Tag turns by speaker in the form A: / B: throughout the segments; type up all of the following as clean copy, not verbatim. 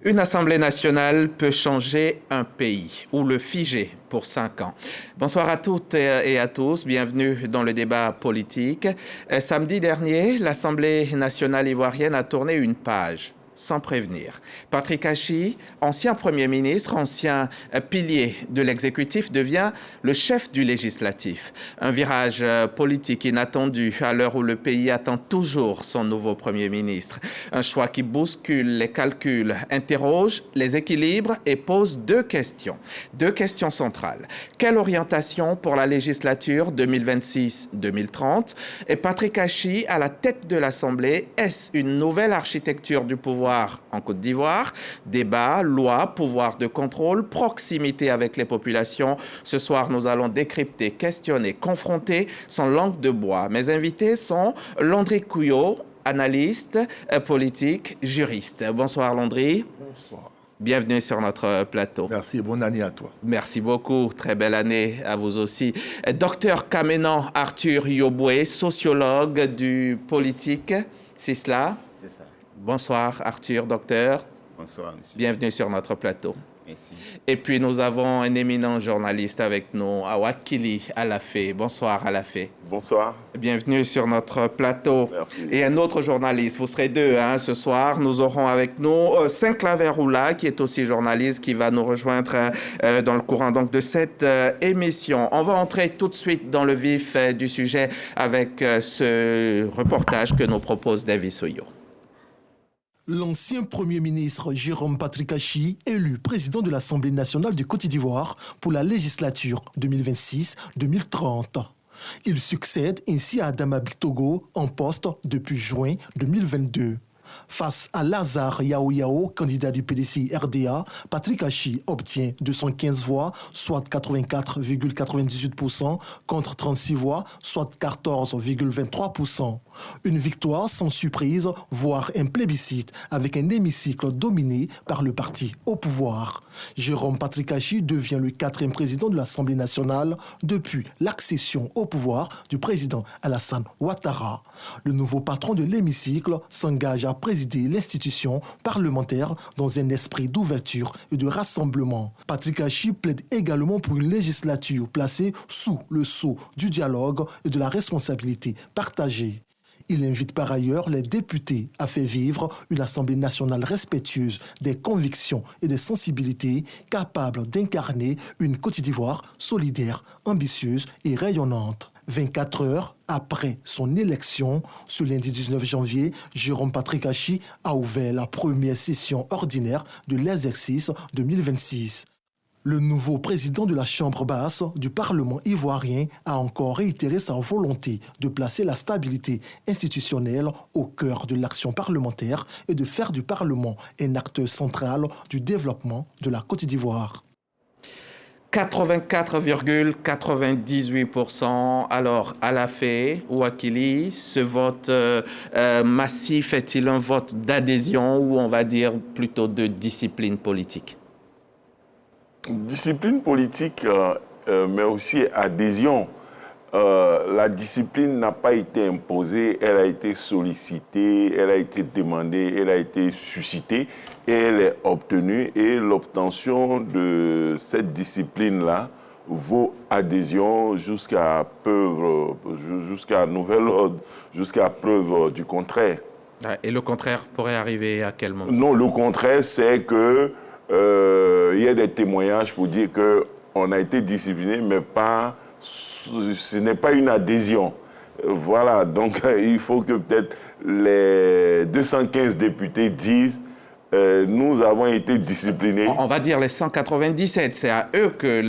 A: Une Assemblée nationale peut changer un pays ou le figer pour 5 ans. Bonsoir à toutes et à tous, bienvenue dans le débat politique. Samedi dernier, l'Assemblée nationale ivoirienne a tourné une page sans prévenir. Patrick Achi, ancien Premier ministre, ancien pilier de l'exécutif, devient le chef du législatif. Un virage politique inattendu à l'heure où le pays attend toujours son nouveau Premier ministre. Un choix qui bouscule les calculs, interroge les équilibres et pose deux questions centrales. Quelle orientation pour la législature 2026-2030? Et Patrick Achi à la tête de l'Assemblée, est-ce une nouvelle architecture du pouvoir en Côte d'Ivoire? Débat, loi, pouvoir de contrôle, proximité avec les populations. Ce soir, nous allons décrypter, questionner, confronter sans langue de bois. Mes invités sont Landry Couillot, analyste politique, juriste. Bonsoir Landry.
B: Bonsoir.
A: Bienvenue sur notre plateau.
B: Merci et bonne année à toi.
A: Merci beaucoup. Très belle année à vous aussi. Docteur Kamenan Arthur Yoboué, sociologue du politique. C'est cela?
C: C'est ça.
A: Bonsoir Arthur, docteur.
C: Bonsoir, monsieur.
A: Bienvenue sur notre plateau.
C: Merci.
A: Et puis nous avons un éminent journaliste avec nous, Awakili Alafé. Bonsoir Alafé.
D: Bonsoir.
A: Bienvenue sur notre plateau.
D: Merci.
A: Et un autre journaliste, vous serez deux ce soir. Nous aurons avec nous Saint-Claver Roula, qui est aussi journaliste, qui va nous rejoindre dans le courant donc, de cette émission. On va entrer tout de suite dans le vif du sujet avec ce reportage que nous propose Davis Oyo.
E: L'ancien Premier ministre Jérôme Patrick Achi, élu président de l'Assemblée nationale du Côte d'Ivoire pour la législature 2026-2030. Il succède ainsi à Adama Bictogo en poste depuis juin 2022. Face à Lazare Yao, candidat du PDC-RDA, Patrick Achi obtient 215 voix, soit 84,98%, contre 36 voix, soit 14,23%. Une victoire sans surprise, voire un plébiscite, avec un hémicycle dominé par le parti au pouvoir. Jérôme Patrick Achi devient le 4e président de l'Assemblée nationale depuis l'accession au pouvoir du président Alassane Ouattara. Le nouveau patron de l'hémicycle s'engage à présider l'institution parlementaire dans un esprit d'ouverture et de rassemblement. Patrick Achi plaide également pour une législature placée sous le sceau du dialogue et de la responsabilité partagée. Il invite par ailleurs les députés à faire vivre une Assemblée nationale respectueuse des convictions et des sensibilités, capable d'incarner une Côte d'Ivoire solidaire, ambitieuse et rayonnante. 24 heures après son élection, ce lundi 19 janvier, Jérôme Patrick Achi a ouvert la première session ordinaire de l'exercice 2026. Le nouveau président de la Chambre basse du Parlement ivoirien a encore réitéré sa volonté de placer la stabilité institutionnelle au cœur de l'action parlementaire et de faire du Parlement un acteur central du développement de la Côte d'Ivoire.
A: 84,98%. Alors, Alafé ou Akili, ce vote massif est-il un vote d'adhésion ou on va dire plutôt de discipline politique?
D: Discipline politique, mais aussi adhésion. La discipline n'a pas été imposée, elle a été sollicitée, elle a été demandée, elle a été suscitée et elle est obtenue. Et l'obtention de cette discipline-là vaut adhésion jusqu'à nouvel ordre, jusqu'à preuve du contraire.
A: Et le contraire pourrait arriver à quel moment?
D: Non, le contraire, c'est que il y a des témoignages pour dire qu'on a été discipliné, mais ce n'est pas une adhésion. Voilà, donc il faut que peut-être les 215 députés disent nous avons été disciplinés.
A: On va dire les 197, c'est à eux que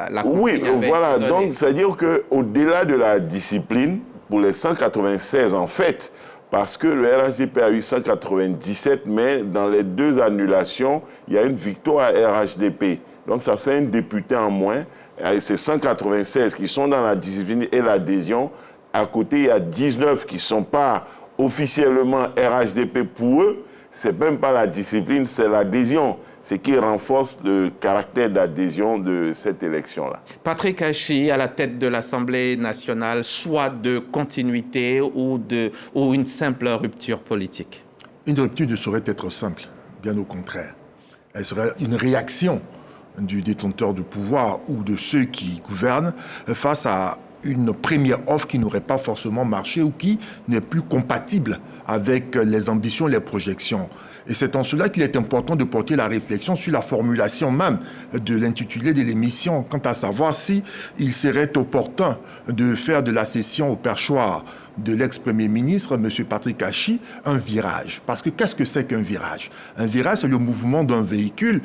A: la consigne
D: oui, voilà,
A: donné.
D: donc c'est-à-dire qu'au-delà de la discipline, pour les 196 en fait, parce que le RHDP a eu 197, mais dans les 2 annulations, il y a une victoire à RHDP. Donc ça fait un député en moins. Et ces 196 qui sont dans la discipline et l'adhésion. À côté, il y a 19 qui ne sont pas officiellement RHDP pour eux. Ce n'est même pas la discipline, c'est l'adhésion. Ce qui renforce le caractère d'adhésion de cette élection-là.
A: Patrick Achi, à la tête de l'Assemblée nationale, choix de continuité ou une simple rupture politique?
B: Une rupture ne saurait être simple. bien au contraire. Elle serait une réaction du détenteur de pouvoir ou de ceux qui gouvernent face à une première offre qui n'aurait pas forcément marché ou qui n'est plus compatible avec les ambitions et les projections. Et c'est en cela qu'il est important de porter la réflexion sur la formulation même de l'intitulé de l'émission, quant à savoir si il serait opportun de faire de la cession au perchoir de l'ex-premier ministre, M. Patrick Hachi, un virage. Parce que qu'est-ce que c'est qu'un virage? Un virage, c'est le mouvement d'un véhicule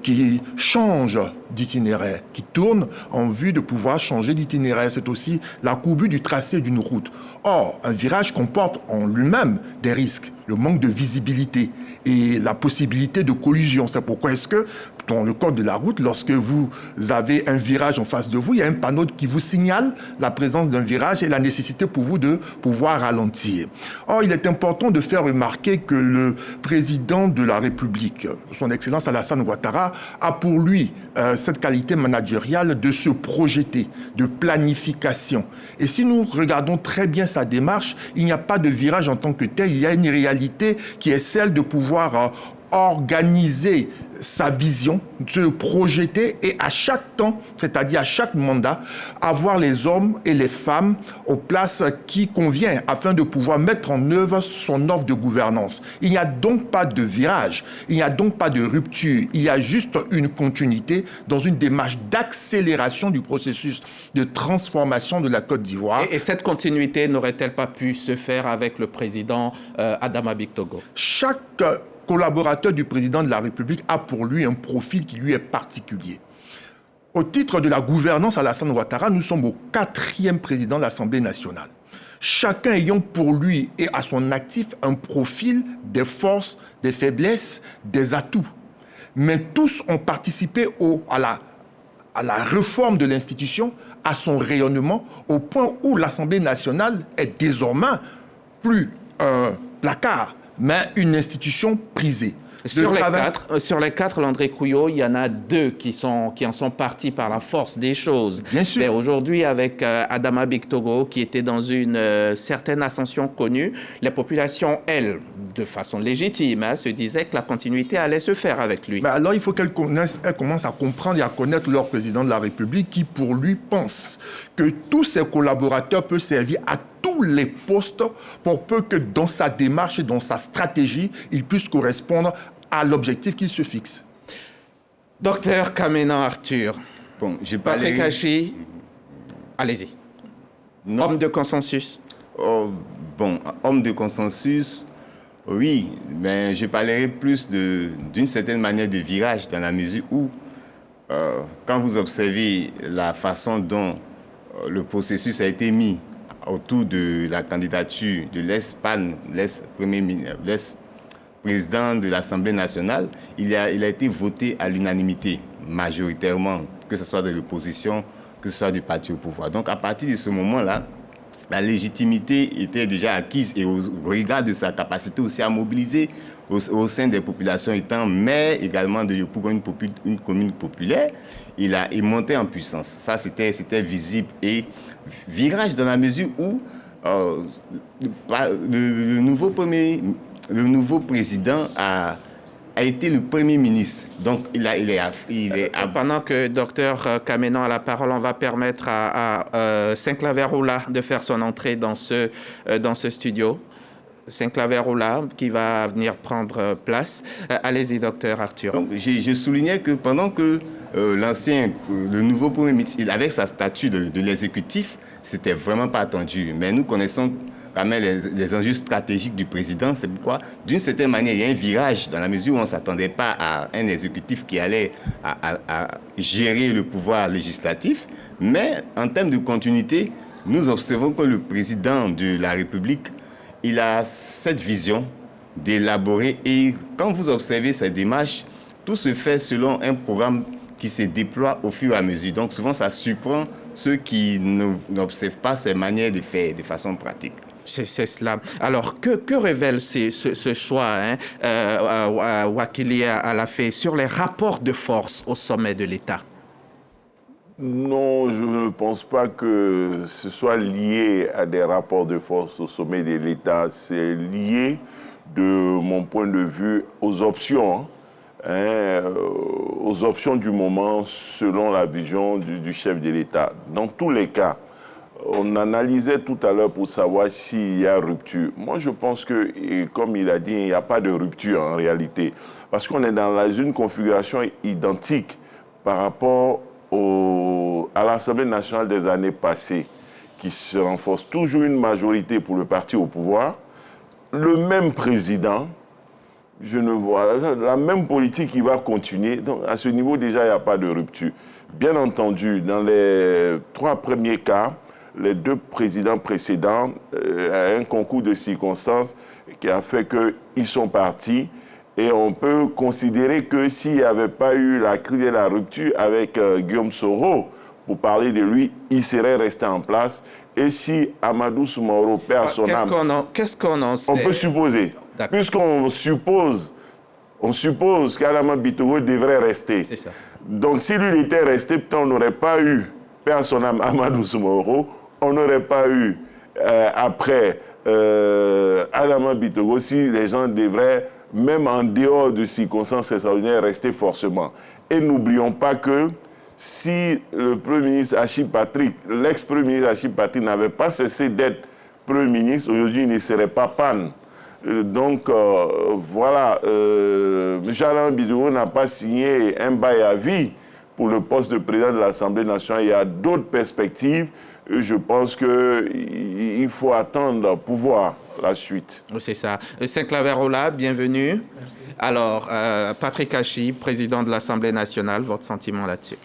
B: qui change d'itinéraire, qui tourne en vue de pouvoir changer d'itinéraire. C'est aussi la courbure du tracé d'une route. Or, un virage comporte en lui-même des risques, le manque de visibilité et la possibilité de collision. C'est pourquoi est-ce que dans le code de la route, lorsque vous avez un virage en face de vous, il y a un panneau qui vous signale la présence d'un virage et la nécessité pour vous de pouvoir ralentir. Or, il est important de faire remarquer que le président de la République, son Excellence Alassane Ouattara, a pour lui cette qualité managériale de se projeter, de planification. Et si nous regardons très bien sa démarche, il n'y a pas de virage en tant que tel, il y a une réalité qui est celle de pouvoir organiser sa vision, se projeter et à chaque temps, c'est-à-dire à chaque mandat, avoir les hommes et les femmes aux places qui conviennent afin de pouvoir mettre en œuvre son offre de gouvernance. Il n'y a donc pas de virage, il n'y a donc pas de rupture, il y a juste une continuité dans une démarche d'accélération du processus de transformation de la Côte d'Ivoire.
A: Et cette continuité n'aurait-elle pas pu se faire avec le président Adama Bictogo?
B: Chaque collaborateur du président de la République a pour lui un profil qui lui est particulier. Au titre de la gouvernance Alassane Ouattara, nous sommes au 4e président de l'Assemblée nationale. Chacun ayant pour lui et à son actif un profil, des forces, des faiblesses, des atouts. Mais tous ont participé à la réforme de l'institution, à son rayonnement, au point où l'Assemblée nationale est désormais plus un placard, mais une institution prisée.
A: Sur les quatre, Landry Couillot, il y en a 2 qui en sont partis par la force des choses.
B: Bien sûr.
A: Et aujourd'hui, avec Adama Bictogo, qui était dans une certaine ascension connue, les populations, elles, de façon légitime, se disaient que la continuité allait se faire avec lui.
B: Mais alors, il faut qu'elles commencent à comprendre et à connaître leur président de la République qui, pour lui, pense que tous ses collaborateurs peuvent servir à tous les postes pour peu que dans sa démarche et dans sa stratégie, il puisse correspondre à l'objectif qu'il se fixe.
A: Docteur Kamenan Arthur,
C: bon,
A: Patrick Hachi, allez-y. Homme de consensus.
C: Oh, bon, homme de consensus, oui, mais je parlerai plus d'une certaine manière de virage dans la mesure où, quand vous observez la façon dont le processus a été mis autour de la candidature de l'ex-président de l'Assemblée nationale, il a été voté à l'unanimité, majoritairement, que ce soit de l'opposition, que ce soit du parti au pouvoir. Donc, à partir de ce moment-là, la légitimité était déjà acquise et au regard de sa capacité aussi à mobiliser au sein des populations étant maire également de Yopougon, une commune populaire, il montait en puissance. Ça, c'était visible. Et virage dans la mesure où le nouveau président a été le premier ministre. Donc,
A: Pendant que Dr Kamenan a la parole, on va permettre à Saint-Claver-Oula de faire son entrée dans ce studio. Saint-Claver-Oula qui va venir prendre place. Allez-y, docteur Arthur.
C: Donc, je soulignais que pendant que le nouveau premier ministre, il avait sa statue de l'exécutif, c'était vraiment pas attendu. Mais nous connaissons quand même les enjeux stratégiques du président. C'est pourquoi, d'une certaine manière, il y a un virage dans la mesure où on ne s'attendait pas à un exécutif qui allait à gérer le pouvoir législatif. Mais en termes de continuité, nous observons que le président de la République, il a cette vision d'élaborer. Et quand vous observez cette démarche, tout se fait selon un programme qui se déploie au fur et à mesure. Donc souvent, ça surprend ceux qui n'observent pas ces manières de faire de façon pratique.
A: C'est cela. Alors, que révèle ce choix Wakili Alafe sur les rapports de force au sommet de l'État?
D: Non, je ne pense pas que ce soit lié à des rapports de force au sommet de l'État. C'est lié de mon point de vue, aux options, aux options du moment selon la vision du chef de l'État. Dans tous les cas, on analysait tout à l'heure pour savoir s'il y a rupture. Moi, je pense que, comme il a dit, il n'y a pas de rupture en réalité. Parce qu'on est dans une configuration identique par rapport à l'Assemblée nationale des années passées, qui se renforce. Toujours une majorité pour le parti au pouvoir, le même président, je ne vois la même politique qui va continuer. Donc, à ce niveau, déjà, il n'y a pas de rupture. Bien entendu, dans les 3 premiers cas, les 2 présidents précédents, un concours de circonstances qui a fait qu'ils sont partis. Et on peut considérer que s'il n'y avait pas eu la crise et la rupture avec Guillaume Soro, pour parler de lui, il serait resté en place. Et si Amadou Soumaoro perd son âme...
A: Qu'est-ce qu'on en sait?
D: On peut supposer. Puisqu'on suppose qu'Adama Bitogo devrait rester.
A: C'est ça.
D: Donc si lui était resté, peut-être on n'aurait pas eu, perd son âme, Amadou Soumaoro, on n'aurait pas eu, après Adama Bitogo, si les gens devraient, même en dehors de circonstances extraordinaires, rester forcément. Et n'oublions pas que si le Premier ministre Achille Patrick, l'ex-Premier ministre Achille Patrick n'avait pas cessé d'être Premier ministre, aujourd'hui il ne serait pas panne. Donc voilà, M. Adama Bitogo n'a pas signé un bail à vie pour le poste de président de l'Assemblée nationale. Il y a d'autres perspectives. Je pense qu'il faut attendre pour voir la suite.
A: C'est ça. Saint-Claver-Ola, bienvenue.
F: Merci.
A: Alors, Patrick Achi, président de l'Assemblée nationale, votre sentiment là-dessus?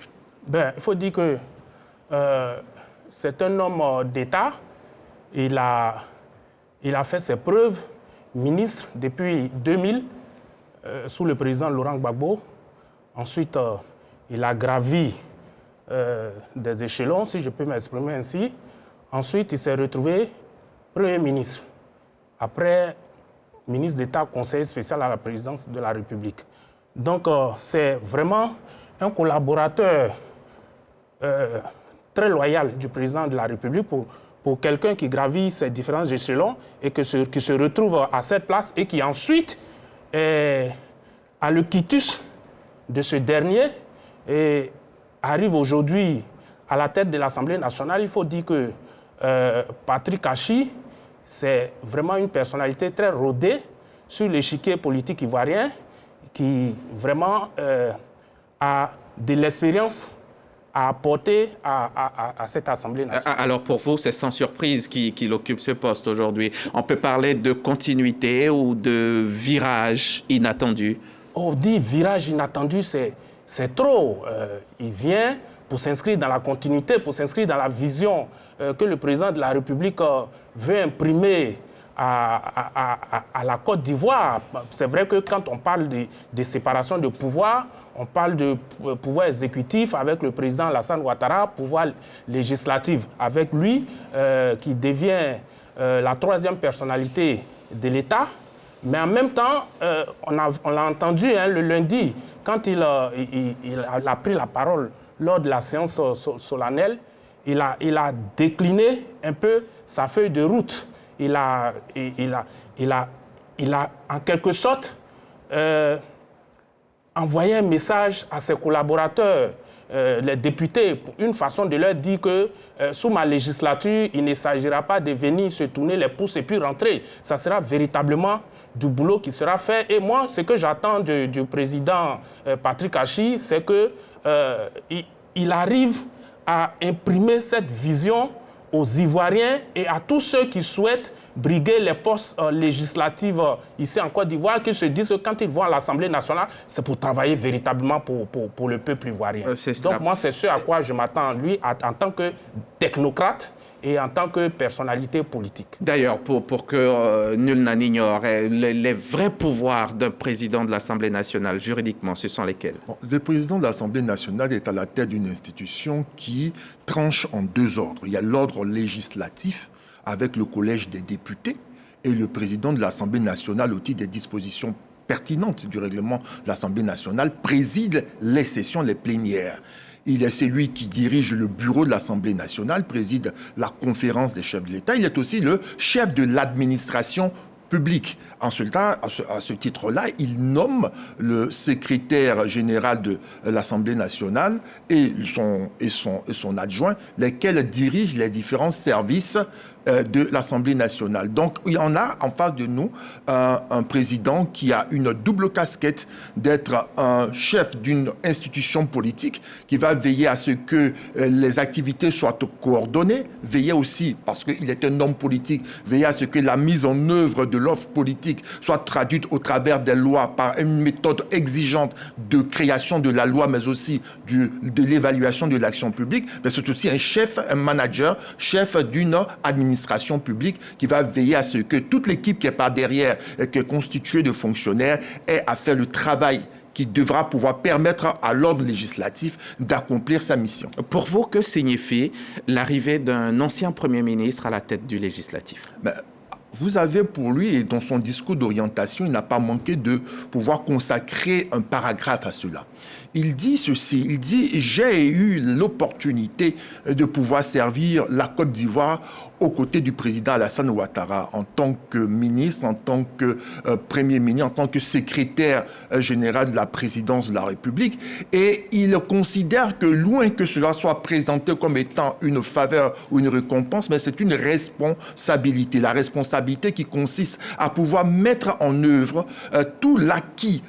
F: Il faut dire que c'est un homme d'État. Il a fait ses preuves, ministre depuis 2000, sous le président Laurent Gbagbo. Ensuite, il a gravi des échelons, si je peux m'exprimer ainsi. Ensuite, il s'est retrouvé Premier ministre. Après, ministre d'État, conseiller spécial à la présidence de la République. Donc, c'est vraiment un collaborateur très loyal du président de la République pour quelqu'un qui gravit ces différents échelons et qui se retrouve à cette place et qui ensuite a le quitus de ce dernier et arrive aujourd'hui à la tête de l'Assemblée nationale. Il faut dire que Patrick Achi, c'est vraiment une personnalité très rodée sur l'échiquier politique ivoirien qui vraiment a de l'expérience à apporter à cette Assemblée nationale.
A: Alors pour vous, c'est sans surprise qu'il occupe ce poste aujourd'hui. On peut parler de continuité ou de virage inattendu?
F: On dit virage inattendu, c'est trop. Il vient pour s'inscrire dans la continuité, pour s'inscrire dans la vision que le président de la République veut imprimer à la Côte d'Ivoire. C'est vrai que quand on parle de séparation de pouvoir, on parle de pouvoir exécutif avec le président Alassane Ouattara, pouvoir législatif avec lui, qui devient la 3e personnalité de l'État. Mais en même temps, on l'a entendu le lundi, quand il a pris la parole lors de la séance solennelle, il a décliné un peu sa feuille de route. Il a en quelque sorte envoyé un message à ses collaborateurs, les députés, une façon de leur dire que sous ma législature, il ne s'agira pas de venir se tourner les pouces et puis rentrer. Ça sera véritablement du boulot qui sera fait. Et moi, ce que j'attends du président Patrick Achi, c'est qu'il arrive à imprimer cette vision aux Ivoiriens et à tous ceux qui souhaitent briguer les postes législatifs ici en Côte d'Ivoire, qu'ils se disent que quand ils vont à l'Assemblée nationale, c'est pour travailler véritablement pour le peuple ivoirien. Donc moi, c'est ce à quoi je m'attends, lui, en tant que technocrate et en tant que personnalité politique.
A: D'ailleurs, pour que nul n'en ignore, les vrais pouvoirs d'un président de l'Assemblée nationale, juridiquement, ce sont lesquels?
B: Le président de l'Assemblée nationale est à la tête d'une institution qui tranche en 2 ordres. Il y a l'ordre législatif avec le collège des députés et le président de l'Assemblée nationale, au titre des dispositions pertinentes du règlement de l'Assemblée nationale, préside les sessions, les plénières. Il est celui qui dirige le bureau de l'Assemblée nationale, préside la conférence des chefs de l'État. Il est aussi le chef de l'administration publique. En ce cas, à ce titre-là, il nomme le secrétaire général de l'Assemblée nationale et son adjoint, lesquels dirigent les différents services de l'Assemblée nationale. Donc, il y en a en face de nous un président qui a une double casquette d'être un chef d'une institution politique qui va veiller à ce que les activités soient coordonnées, veiller aussi, parce qu'il est un homme politique, veiller à ce que la mise en œuvre de l'offre politique soit traduite au travers des lois par une méthode exigeante de création de la loi, mais aussi de l'évaluation de l'action publique. Mais c'est aussi un chef, un manager, chef d'une administration publique qui va veiller à ce que toute l'équipe qui est par derrière, qui est constituée de fonctionnaires, ait à faire le travail qui devra pouvoir permettre à l'ordre législatif d'accomplir sa mission.
A: Pour vous, que signifie l'arrivée d'un ancien Premier ministre à la tête du législatif?
B: Vous avez pour lui, et dans son discours d'orientation, il n'a pas manqué de pouvoir consacrer un paragraphe à cela. Il dit ceci, il dit « J'ai eu l'opportunité de pouvoir servir la Côte d'Ivoire aux côtés du président Alassane Ouattara en tant que ministre, en tant que Premier ministre, en tant que secrétaire général de la présidence de la République. » Et il considère que loin que cela soit présenté comme étant une faveur ou une récompense, mais c'est une responsabilité. La responsabilité qui consiste à pouvoir mettre en œuvre tout l'acquis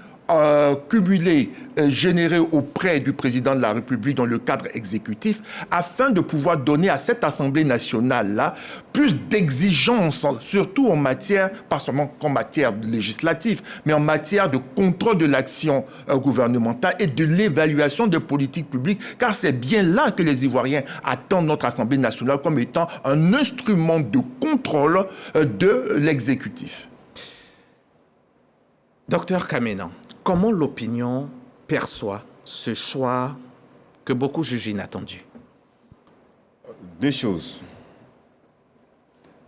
B: cumulé, généré auprès du président de la République dans le cadre exécutif, afin de pouvoir donner à cette Assemblée nationale-là plus d'exigences, surtout en matière, pas seulement en matière législative, mais en matière de contrôle de l'action gouvernementale et de l'évaluation des politiques publiques, car c'est bien là que les Ivoiriens attendent notre Assemblée nationale comme étant un instrument de contrôle de l'exécutif.
A: Docteur Kamena, comment l'opinion perçoit ce choix que beaucoup jugent inattendu?
C: Deux choses.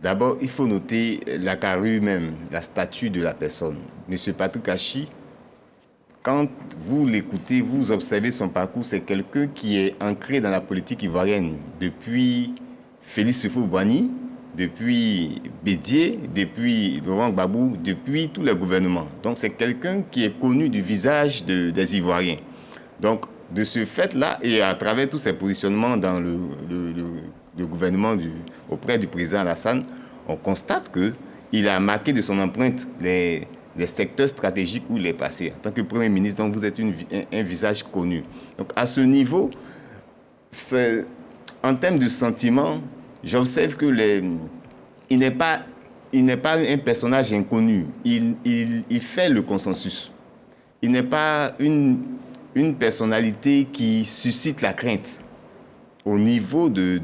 C: D'abord, il faut noter la carrure même, la statue de la personne. Monsieur Patrick Achi, quand vous l'écoutez, vous observez son parcours, c'est quelqu'un qui est ancré dans la politique ivoirienne depuis Félix Houphouët-Boigny, depuis Bédié, depuis Laurent Gbagbo, depuis tous les gouvernements. Donc c'est quelqu'un qui est connu du visage des Ivoiriens. Donc de ce fait-là, et à travers tous ses positionnements dans le gouvernement auprès du président Alassane, on constate qu'il a marqué de son empreinte les secteurs stratégiques où il est passé. En tant que Premier ministre, donc vous êtes un visage connu. Donc à ce niveau, en termes de sentiments, j'observe que il n'est pas un personnage inconnu. Il fait le consensus. Il n'est pas une personnalité qui suscite la crainte au niveau de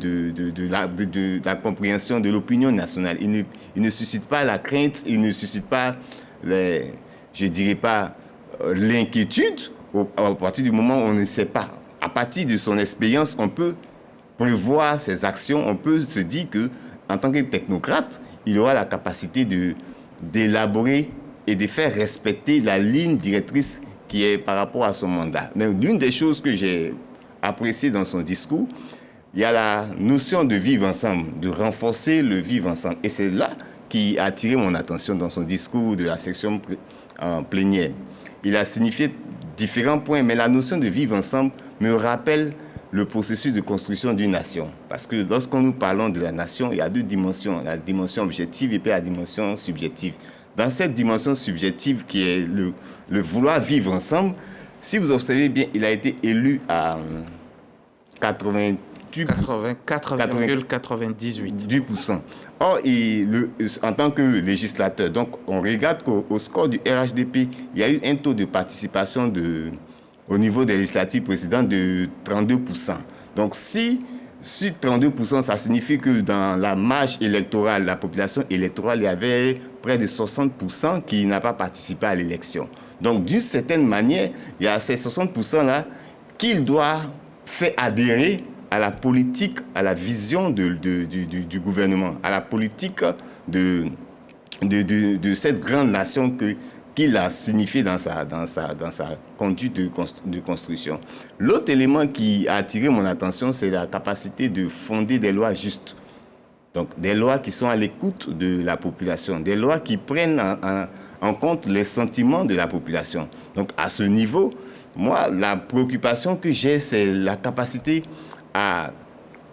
C: la compréhension de l'opinion nationale. Il ne suscite pas la crainte, il ne suscite pas, je dirais pas, l'inquiétude à partir du moment où on ne sait pas. À partir de son expérience, on peut prévoir ses actions, on peut se dire qu'en tant que technocrate, il aura la capacité d'élaborer et de faire respecter la ligne directrice qui est par rapport à son mandat. Mais l'une des choses que j'ai appréciées dans son discours, il y a la notion de vivre ensemble, de renforcer le vivre ensemble. Et c'est là qui a attiré mon attention dans son discours de la section plénière. Il a signifié différents points, mais la notion de vivre ensemble me rappelle le processus de construction d'une nation. Parce que lorsque nous parlons de la nation, il y a deux dimensions, la dimension objective et puis la dimension subjective. Dans cette dimension subjective qui est le vouloir vivre ensemble, si vous observez bien, il a été élu à 84,98%. Or, en tant que législateur, donc on regarde qu'au score du RHDP, il y a eu un taux de participation au niveau des législatives précédentes de 32%. Donc si 32%, ça signifie que dans la marge électorale, la population électorale, il y avait près de 60% qui n'a pas participé à l'élection. Donc d'une certaine manière, il y a ces 60%-là qu'il doit faire adhérer à la politique, à la vision du gouvernement, à la politique de cette grande nation qu'il a signifié dans sa conduite de construction. L'autre élément qui a attiré mon attention, c'est la capacité de fonder des lois justes. Donc, des lois qui sont à l'écoute de la population, des lois qui prennent en compte les sentiments de la population. Donc, à ce niveau, moi, la préoccupation que j'ai, c'est la capacité à...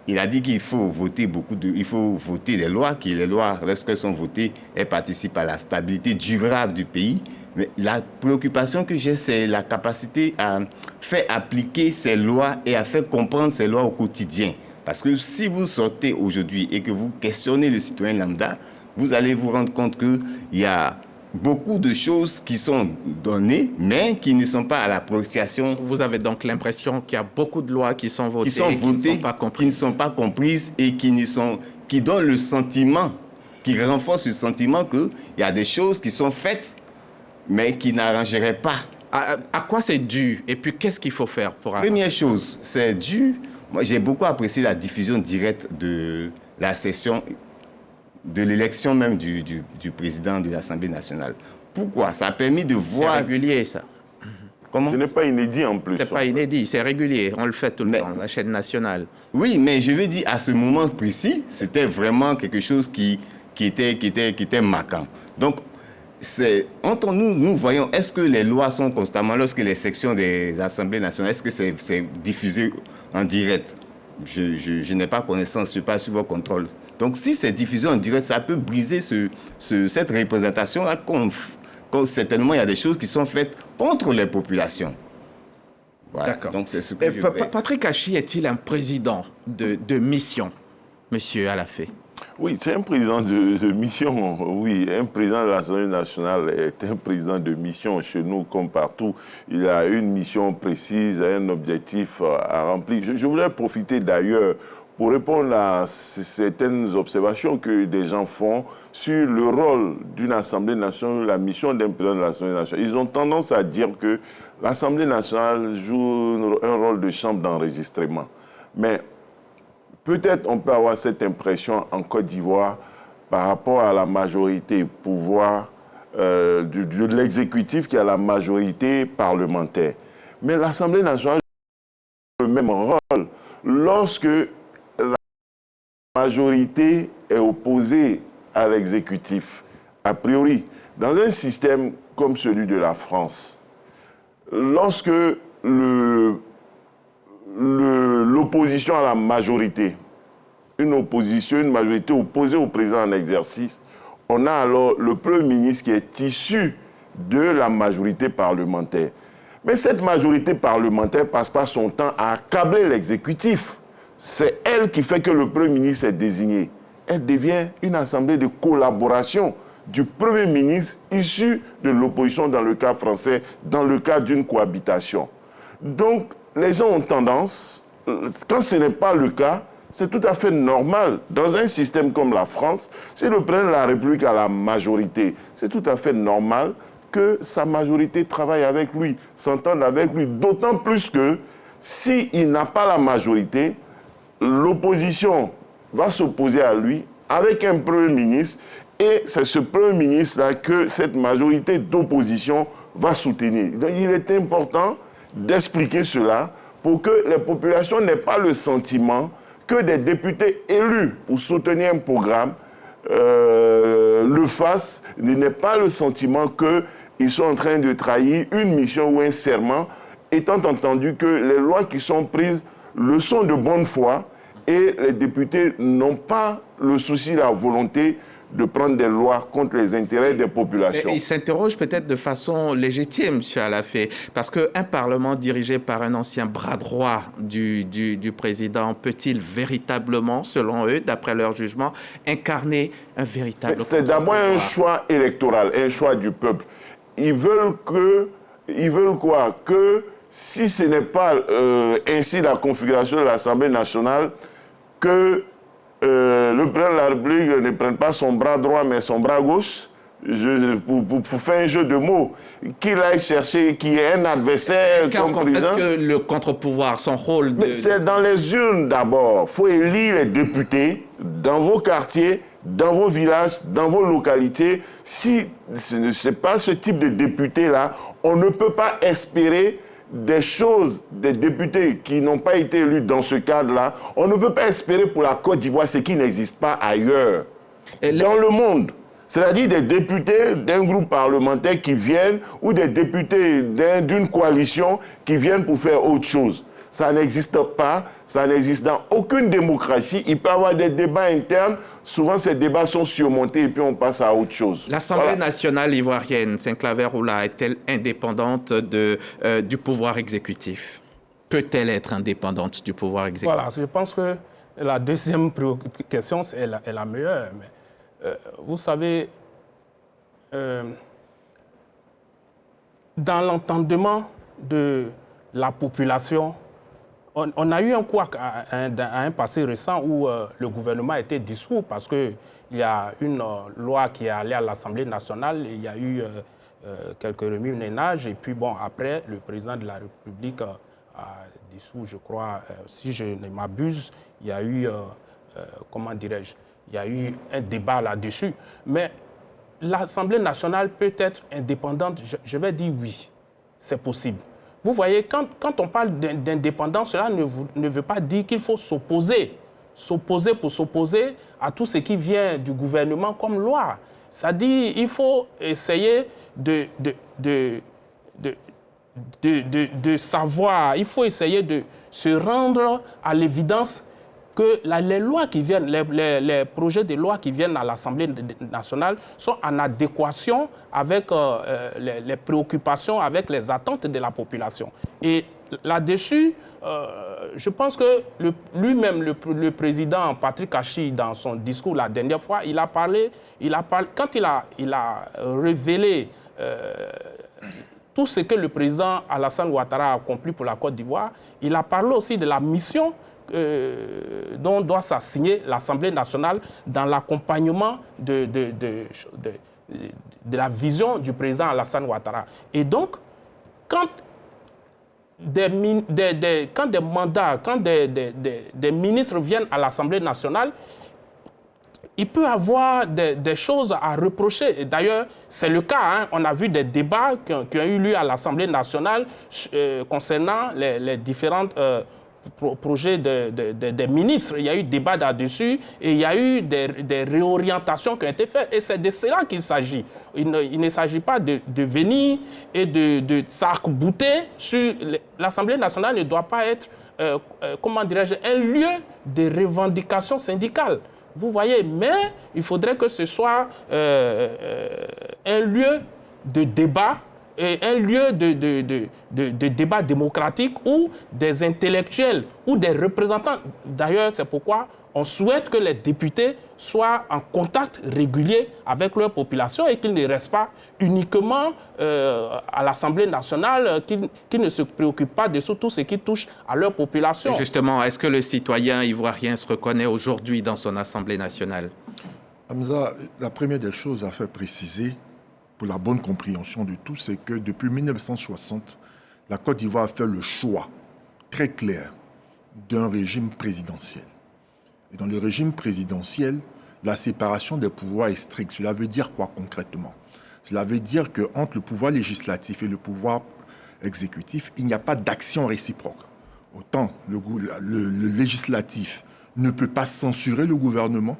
C: Il a dit qu'il faut voter il faut voter des lois, que les lois, lorsqu'elles sont votées, elles participent à la stabilité durable du pays. Mais la préoccupation que j'ai, c'est la capacité à faire appliquer ces lois et à faire comprendre ces lois au quotidien. Parce que si vous sortez aujourd'hui et que vous questionnez le citoyen lambda, vous allez vous rendre compte qu'il y a beaucoup de choses qui sont données, mais qui ne sont pas à l'appréciation.
A: Vous avez donc l'impression qu'il y a beaucoup de lois qui sont votées,
C: qui ne sont pas comprises et qui donnent le sentiment, qui renforcent le sentiment qu'il y a des choses qui sont faites, mais qui n'arrangeraient pas.
A: À quoi c'est dû? Et puis, qu'est-ce qu'il faut faire pour...
C: Première chose, c'est dû... Moi, j'ai beaucoup apprécié la diffusion directe de la session, de l'élection même du président de l'Assemblée nationale. Pourquoi? Ça a permis de voir...
A: C'est régulier, ça.
C: Comment?
D: Ce n'est pas inédit en plus.
A: C'est pas inédit, c'est régulier. On le fait tout le temps, la chaîne nationale.
C: Oui, mais je veux dire, à ce moment précis, c'était vraiment quelque chose qui était marquant. Donc, nous voyons, est-ce que les lois sont constamment, lorsque les sections des assemblées nationales, est-ce que c'est diffusé en direct? Je n'ai pas connaissance, je ne suis pas sur vos contrôles. Donc, si c'est diffusé en direct, ça peut briser cette représentation-là. Certainement, il y a des choses qui sont faites contre les populations. Voilà.
A: D'accord.
C: Donc, c'est ce que je dirais.
A: Patrick Achi est-il un président de mission, monsieur Alafé?
D: Oui, c'est un président de mission. Oui, un président de l'Assemblée nationale est un président de mission chez nous comme partout. Il a une mission précise, un objectif à remplir. Je voudrais profiter d'ailleurs pour répondre à certaines observations que des gens font sur le rôle d'une Assemblée nationale, la mission d'un président de l'Assemblée nationale. Ils ont tendance à dire que l'Assemblée nationale joue un rôle de chambre d'enregistrement. Mais peut-être on peut avoir cette impression en Côte d'Ivoire par rapport à la majorité pouvoir de l'exécutif qui a la majorité parlementaire. Mais l'Assemblée nationale joue le même rôle lorsque la majorité est opposée à l'exécutif. A priori, dans un système comme celui de la France, lorsque l'opposition à la majorité, une majorité opposée au président en exercice, on a alors le Premier ministre qui est issu de la majorité parlementaire. Mais cette majorité parlementaire passe pas son temps à accabler l'exécutif. C'est elle qui fait que le Premier ministre est désigné. Elle devient une assemblée de collaboration du Premier ministre issu de l'opposition dans le cas français, dans le cas d'une cohabitation. Donc, les gens ont tendance, quand ce n'est pas le cas, c'est tout à fait normal. Dans un système comme la France, si le président de la République a la majorité, c'est tout à fait normal que sa majorité travaille avec lui, s'entende avec lui. D'autant plus que s'il n'a pas la majorité, l'opposition va s'opposer à lui avec un Premier ministre et c'est ce Premier ministre-là que cette majorité d'opposition va soutenir. Donc, il est important d'expliquer cela pour que les populations n'aient pas le sentiment que des députés élus pour soutenir un programme le fassent, n'aient pas le sentiment qu'ils sont en train de trahir une mission ou un serment, étant entendu que les lois qui sont prises le sont de bonne foi et les députés n'ont pas le souci, la volonté de prendre des lois contre les intérêts des populations.
A: Il s'interroge peut-être de façon légitime, M. Alafé, parce qu'un Parlement dirigé par un ancien bras droit du président peut-il véritablement, selon eux, d'après leur jugement, incarner un véritable...
D: C'est d'abord un choix électoral, un choix du peuple. Ils veulent quoi? Que si ce n'est pas ainsi la configuration de l'Assemblée nationale, que le président de la République ne prenne pas son bras droit, mais son bras gauche, pour faire un jeu de mots, qu'il aille chercher, qui est un adversaire comme président.
A: Est-ce que le contre-pouvoir, son rôle...
D: C'est dans les urnes d'abord. Il faut élire les députés dans vos quartiers, dans vos villages, dans vos localités. Si ce n'est pas ce type de député-là, on ne peut pas espérer des choses, des députés qui n'ont pas été élus dans ce cadre-là, on ne peut pas espérer pour la Côte d'Ivoire ce qui n'existe pas ailleurs, dans le monde. C'est-à-dire des députés d'un groupe parlementaire qui viennent ou des députés d'une coalition qui viennent pour faire autre chose. Ça n'existe pas, ça n'existe dans aucune démocratie. Il peut y avoir des débats internes, souvent ces débats sont surmontés et puis on passe à autre chose.
A: L'Assemblée nationale ivoirienne, Saint-Claver-Oula, est-elle indépendante du pouvoir exécutif? Peut-elle être indépendante du pouvoir exécutif?
F: Voilà, je pense que la deuxième question est la meilleure. Mais, vous savez, dans l'entendement de la population, on a eu un couac à un passé récent où le gouvernement a été dissous parce qu'il y a une loi qui est allée à l'Assemblée nationale, il y a eu quelques remue-ménages et puis bon, après, le président de la République a dissous, je crois, si je ne m'abuse, il y a eu, comment dirais-je, il y a eu un débat là-dessus. Mais l'Assemblée nationale peut être indépendante, je vais dire oui, c'est possible. Vous voyez, quand on parle d'indépendance, cela ne veut pas dire qu'il faut s'opposer pour s'opposer à tout ce qui vient du gouvernement comme loi. C'est-à-dire qu'il faut essayer de savoir, il faut essayer de se rendre à l'évidence que les lois qui viennent, les projets de loi qui viennent à l'Assemblée nationale sont en adéquation avec les préoccupations, avec les attentes de la population. Et là-dessus, je pense que lui-même, le président Patrick Achi, dans son discours la dernière fois, quand il a révélé tout ce que le président Alassane Ouattara a accompli pour la Côte d'Ivoire, il a parlé aussi de la mission dont doit s'assigner l'Assemblée nationale dans l'accompagnement de la vision du président Alassane Ouattara. Et donc, quand des ministres viennent à l'Assemblée nationale, il peut y avoir des choses à reprocher. Et d'ailleurs, c'est le cas. Hein. On a vu des débats qui ont eu lieu à l'Assemblée nationale concernant les différentes projets des ministres. Il y a eu débat là-dessus et il y a eu des réorientations qui ont été faites. Et c'est de cela qu'il s'agit. Il ne s'agit pas de venir et de s'arc-bouter sur... L'Assemblée nationale ne doit pas être, comment dirais-je, un lieu de revendication syndicale. Vous voyez, mais il faudrait que ce soit un lieu de débat et un lieu de débat démocratique où des intellectuels ou des représentants, d'ailleurs c'est pourquoi on souhaite que les députés soient en contact régulier avec leur population et qu'ils ne restent pas uniquement à l'Assemblée nationale, qu'ils ne se préoccupent pas de tout ce qui touche à leur population.
A: Justement, est-ce que le citoyen ivoirien se reconnaît aujourd'hui dans son Assemblée nationale?
B: Hamza, la première des choses à faire préciser, pour la bonne compréhension de tout, c'est que depuis 1960, la Côte d'Ivoire a fait le choix très clair d'un régime présidentiel. Et dans le régime présidentiel, la séparation des pouvoirs est stricte. Cela veut dire quoi concrètement? Cela veut dire qu'entre le pouvoir législatif et le pouvoir exécutif, il n'y a pas d'action réciproque. Autant le législatif ne peut pas censurer le gouvernement,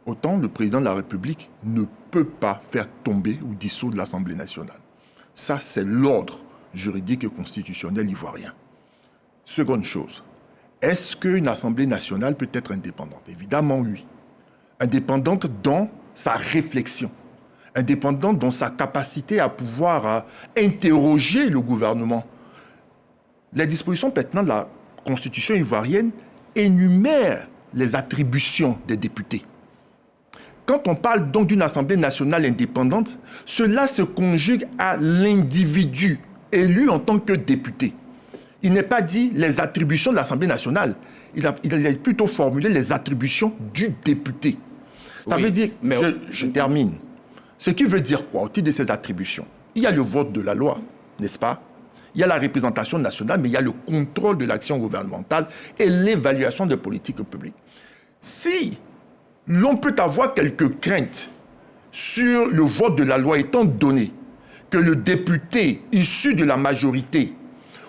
B: autant le président de la République ne peut pas faire tomber ou dissoudre l'Assemblée nationale. Ça, c'est l'ordre juridique et constitutionnel ivoirien. Seconde chose, est-ce qu'une Assemblée nationale peut être indépendante? Évidemment, oui. Indépendante dans sa réflexion, indépendante dans sa capacité à pouvoir interroger le gouvernement. Les dispositions pertinentes de la Constitution ivoirienne énumèrent les attributions des députés. Quand on parle donc d'une Assemblée nationale indépendante, cela se conjugue à l'individu élu en tant que député. Il n'est pas dit les attributions de l'Assemblée nationale. Il a plutôt formulé les attributions du député. Ça veut dire, je termine. Ce qui veut dire quoi au titre de ces attributions? Il y a le vote de la loi, n'est-ce pas? Il y a la représentation nationale, mais il y a le contrôle de l'action gouvernementale et l'évaluation des politiques publiques. Si l'on peut avoir quelques craintes sur le vote de la loi étant donné que le député issu de la majorité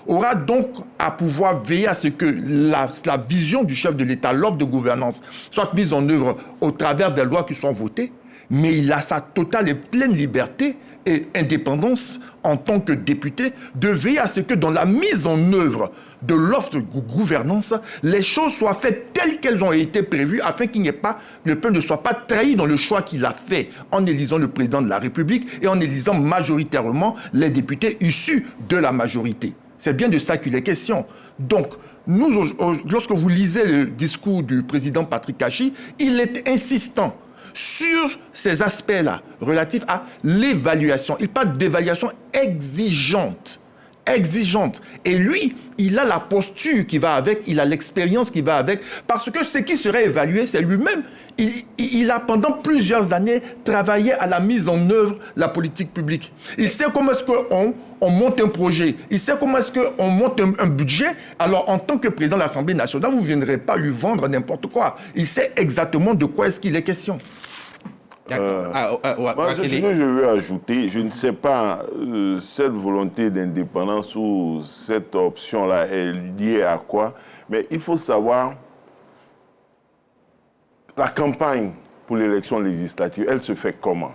B: aura donc à pouvoir veiller à ce que la vision du chef de l'État, l'ordre de gouvernance, soit mise en œuvre au travers des lois qui sont votées, mais il a sa totale et pleine liberté et indépendance en tant que député de veiller à ce que dans la mise en œuvre de l'offre de gouvernance, les choses soient faites telles qu'elles ont été prévues afin qu'il n'y ait pas, le peuple ne soit pas trahi dans le choix qu'il a fait en élisant le président de la République et en élisant majoritairement les députés issus de la majorité. C'est bien de ça qu'il est question. Donc, lorsque vous lisez le discours du président Patrick Kachi, il est insistant sur ces aspects-là, relatifs à l'évaluation. Il parle d'évaluation exigeante. Et lui, il a la posture qui va avec, il a l'expérience qui va avec, parce que ce qui serait évalué, c'est lui-même. Il a pendant plusieurs années travaillé à la mise en œuvre de la politique publique. Il sait comment est-ce qu'on monte un projet, il sait comment est-ce qu'on monte un budget. Alors, en tant que président de l'Assemblée nationale, vous ne viendrez pas lui vendre n'importe quoi. Il sait exactement de quoi est-ce qu'il est question.
D: Moi, ce que je veux ajouter, je ne sais pas, cette volonté d'indépendance ou cette option-là est liée à quoi, mais il faut savoir, la campagne pour l'élection législative, elle se fait comment?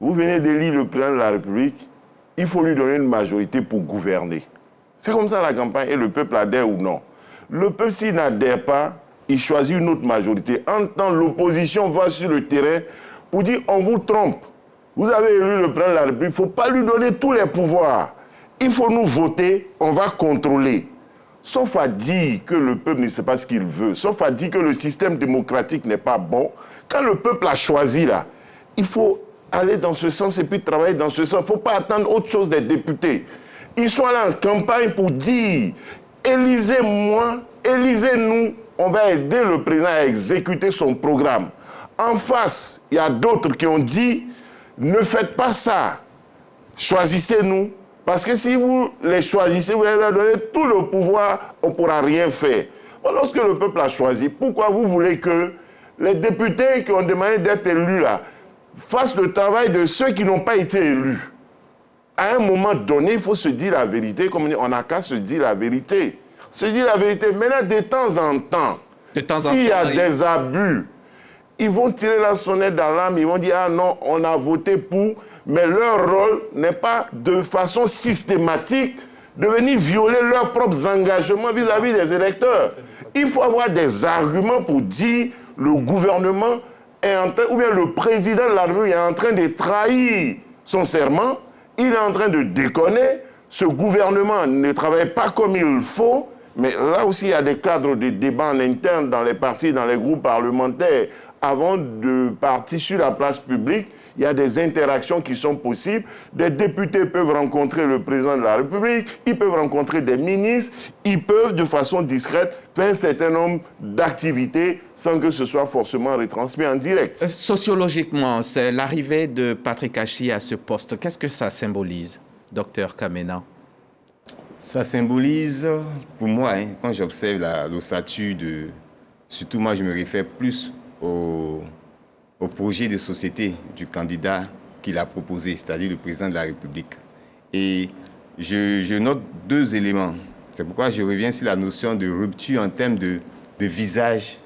D: Vous venez d'élire le président de la République, il faut lui donner une majorité pour gouverner. C'est comme ça la campagne, et le peuple adhère ou non. Le peuple, s'il n'adhère pas, il choisit une autre majorité. En temps, l'opposition va sur le terrain pour dire on vous trompe. Vous avez élu le président de la République, il ne faut pas lui donner tous les pouvoirs. Il faut nous voter, on va contrôler. Sauf à dire que le peuple ne sait pas ce qu'il veut, sauf à dire que le système démocratique n'est pas bon. Quand le peuple a choisi là, il faut aller dans ce sens et puis travailler dans ce sens. Il ne faut pas attendre autre chose des députés. Ils sont allés en campagne pour dire élisez-moi, élisez-nous. On va aider le président à exécuter son programme. En face, il y a d'autres qui ont dit, ne faites pas ça, choisissez-nous. Parce que si vous les choisissez, vous allez leur donner tout le pouvoir, on ne pourra rien faire. Bon, lorsque le peuple a choisi, pourquoi vous voulez que les députés qui ont demandé d'être élus là, fassent le travail de ceux qui n'ont pas été élus? À un moment donné, il faut se dire la vérité, comme on n'a qu'à se dire la vérité. Se dire la vérité. Maintenant, de temps en temps, s'il y a des abus, ils vont tirer la sonnette d'alarme, ils vont dire « Ah non, on a voté pour », mais leur rôle n'est pas de façon systématique de venir violer leurs propres engagements vis-à-vis des électeurs. Il faut avoir des arguments pour dire le gouvernement est en train, ou bien le président de la République est en train de trahir son serment, il est en train de déconner, ce gouvernement ne travaille pas comme il faut. Mais là aussi, il y a des cadres de débat en interne dans les partis, dans les groupes parlementaires. Avant de partir sur la place publique, il y a des interactions qui sont possibles. Des députés peuvent rencontrer le président de la République, ils peuvent rencontrer des ministres, ils peuvent de façon discrète faire un certain nombre d'activités sans que ce soit forcément retransmis en direct.
A: Sociologiquement, c'est l'arrivée de Patrick Kachi à ce poste. Qu'est-ce que ça symbolise, docteur Kamena?
C: Ça symbolise, pour moi, quand j'observe l'ossature de... Surtout moi, je me réfère plus au projet de société du candidat qu'il a proposé, c'est-à-dire le président de la République. Et je note deux éléments. C'est pourquoi je reviens sur la notion de rupture en termes de visage,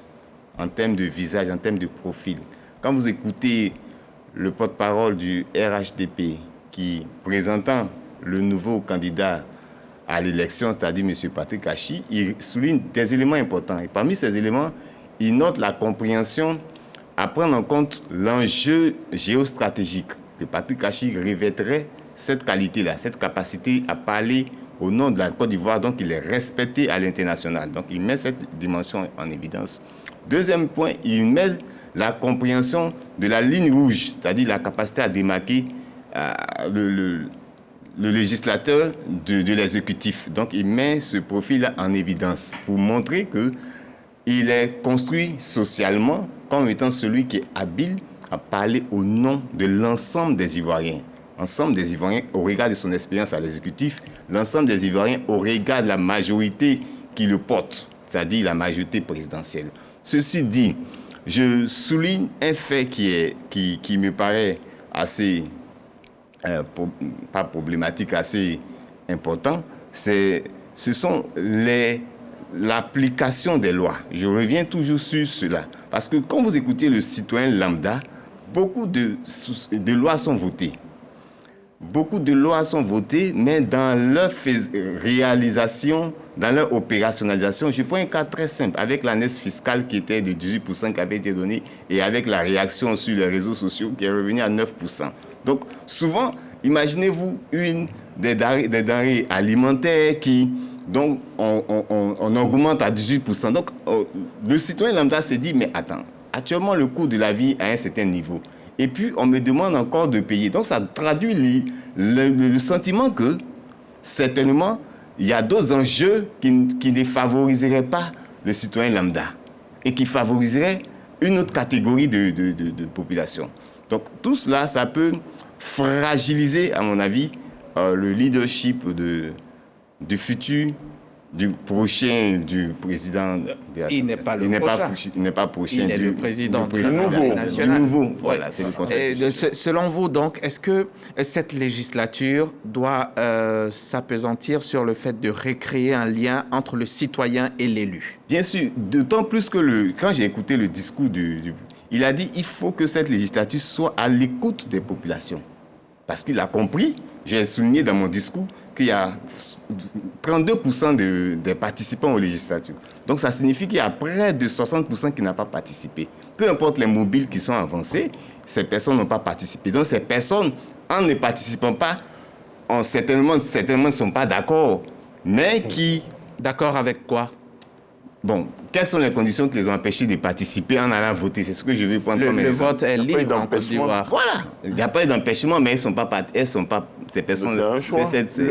C: en termes de profil. Quand vous écoutez le porte-parole du RHDP qui, présentant le nouveau candidat à l'élection, c'est-à-dire M. Patrick Kachi, il souligne des éléments importants. Et parmi ces éléments, il note la compréhension à prendre en compte l'enjeu géostratégique que Patrick Kachi revêterait cette qualité-là, cette capacité à parler au nom de la Côte d'Ivoire, donc il est respecté à l'international. Donc il met cette dimension en évidence. Deuxième point, il met la compréhension de la ligne rouge, c'est-à-dire la capacité à démarquer le législateur de l'exécutif. Donc, il met ce profil-là en évidence pour montrer qu'il est construit socialement comme étant celui qui est habile à parler au nom de l'ensemble des Ivoiriens. L'ensemble des Ivoiriens au regard de son expérience à l'exécutif, l'ensemble des Ivoiriens au regard de la majorité qui le porte, c'est-à-dire la majorité présidentielle. Ceci dit, je souligne un fait qui me paraît assez... pas problématique, assez important, ce sont l'application des lois. Je reviens toujours sur cela. Parce que quand vous écoutez le citoyen lambda, beaucoup de lois sont votées. Beaucoup de lois sont votées, mais dans leur réalisation, dans leur opérationnalisation, je prends un cas très simple, avec la NES fiscale qui était de 18% qui avait été donnée, et avec la réaction sur les réseaux sociaux qui est revenue à 9%. Donc, souvent, imaginez-vous des denrées alimentaires qui... Donc, on augmente à 18%. Donc, le citoyen lambda se dit, mais attends, actuellement, le coût de la vie à un certain niveau. Et puis, on me demande encore de payer. Donc, ça traduit le sentiment que, certainement, il y a d'autres enjeux qui ne favoriseraient pas le citoyen lambda et qui favoriseraient une autre catégorie de population. Donc, tout cela, ça peut fragiliser, à mon avis, le leadership du futur, du prochain, du président.
A: Il n'est pas le prochain.
C: Il n'est pas prochain.
A: Il est le président de l'Assemblée nationale.
C: Du nouveau. Voilà, c'est le conseil.
A: Selon vous, donc, est-ce que cette législature doit s'appesantir sur le fait de recréer un lien entre le citoyen et l'élu?
C: Bien sûr, d'autant plus que quand j'ai écouté le discours il a dit qu'il faut que cette législature soit à l'écoute des populations. Parce qu'il a compris, j'ai souligné dans mon discours, qu'il y a 32% des participants aux législatures. Donc ça signifie qu'il y a près de 60% qui n'ont pas participé. Peu importe les mobiles qui sont avancés, ces personnes n'ont pas participé. Donc ces personnes, en ne participant pas, certainement ne sont pas d'accord, mais qui...
A: D'accord avec quoi?
C: Bon, quelles sont les conditions qui les ont empêchés de participer en allant voter? C'est ce que je veux prendre comme
A: exemple.
C: Le
A: vote est libre en Côte d'Ivoire.
C: Voilà, il n'y a pas d'empêchement, mais elles sont pas ces personnes.
D: C'est un choix.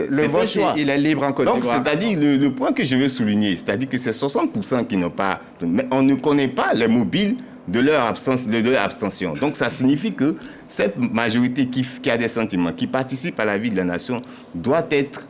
A: Le vote, choix. Il est libre en Côte d'Ivoire.
C: Donc, c'est-à-dire, le point que je veux souligner, c'est-à-dire que c'est 60% qui n'ont pas... Mais on ne connaît pas les mobiles de leur abstention. Donc, ça signifie que cette majorité qui a des sentiments, qui participe à la vie de la nation, doit être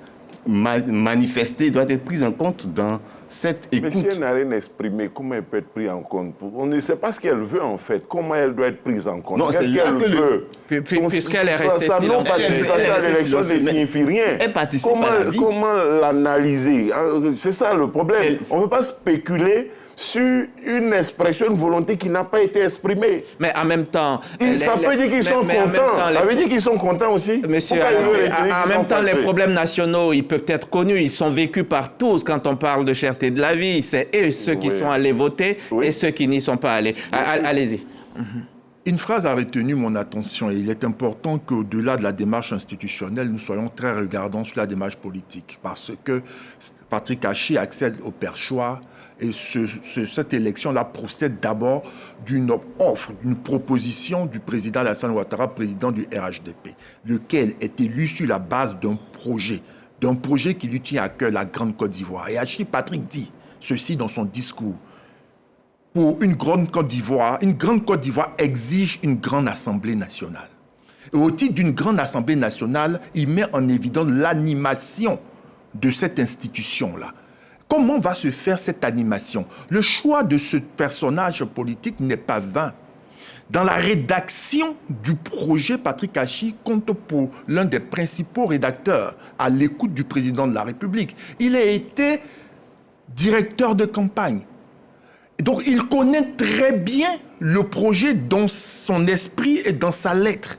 C: manifestée, doit être prise en compte dans cette écoute.
D: Mais si elle n'a rien exprimé, comment elle peut être prise en compte? On ne sait pas ce qu'elle veut en fait. Comment elle doit être prise en compte?
C: Non,
D: qu'est-ce qu'elle veut?
A: Puisqu'elle est restée silencieuse.
D: Sa non-participation à l'élection ne signifie rien.
C: Elle participe à la vie.
D: Comment l'analyser? C'est ça le problème. On ne peut pas spéculer sur une expression, une volonté qui n'a pas été exprimée.
A: Mais en même temps...
D: Ça peut dire qu'ils sont contents. Ça veut dire qu'ils sont contents aussi.
A: Monsieur, en même temps, les problèmes nationaux, ils peuvent être connus, ils sont vécus par tous. Quand on parle de cherté de la vie, c'est eux ceux qui sont allés voter et ceux qui n'y sont pas allés. Allez-y.
B: Une phrase a retenu mon attention et il est important qu'au-delà de la démarche institutionnelle, nous soyons très regardants sur la démarche politique parce que Patrick Hachi accède au perchoir et cette élection-là procède d'abord d'une offre, d'une proposition du président Alassane Ouattara, président du RHDP, lequel est élu sur la base d'un projet qui lui tient à cœur, la Grande Côte d'Ivoire. Et Hachi Patrick dit ceci dans son discours. Pour une grande Côte d'Ivoire exige une grande Assemblée nationale. Et au titre d'une grande Assemblée nationale, il met en évidence l'animation de cette institution-là. Comment va se faire cette animation? Le choix de ce personnage politique n'est pas vain. Dans la rédaction du projet, Patrick Hachi compte pour l'un des principaux rédacteurs à l'écoute du président de la République. Il a été directeur de campagne. Donc, il connaît très bien le projet dans son esprit et dans sa lettre.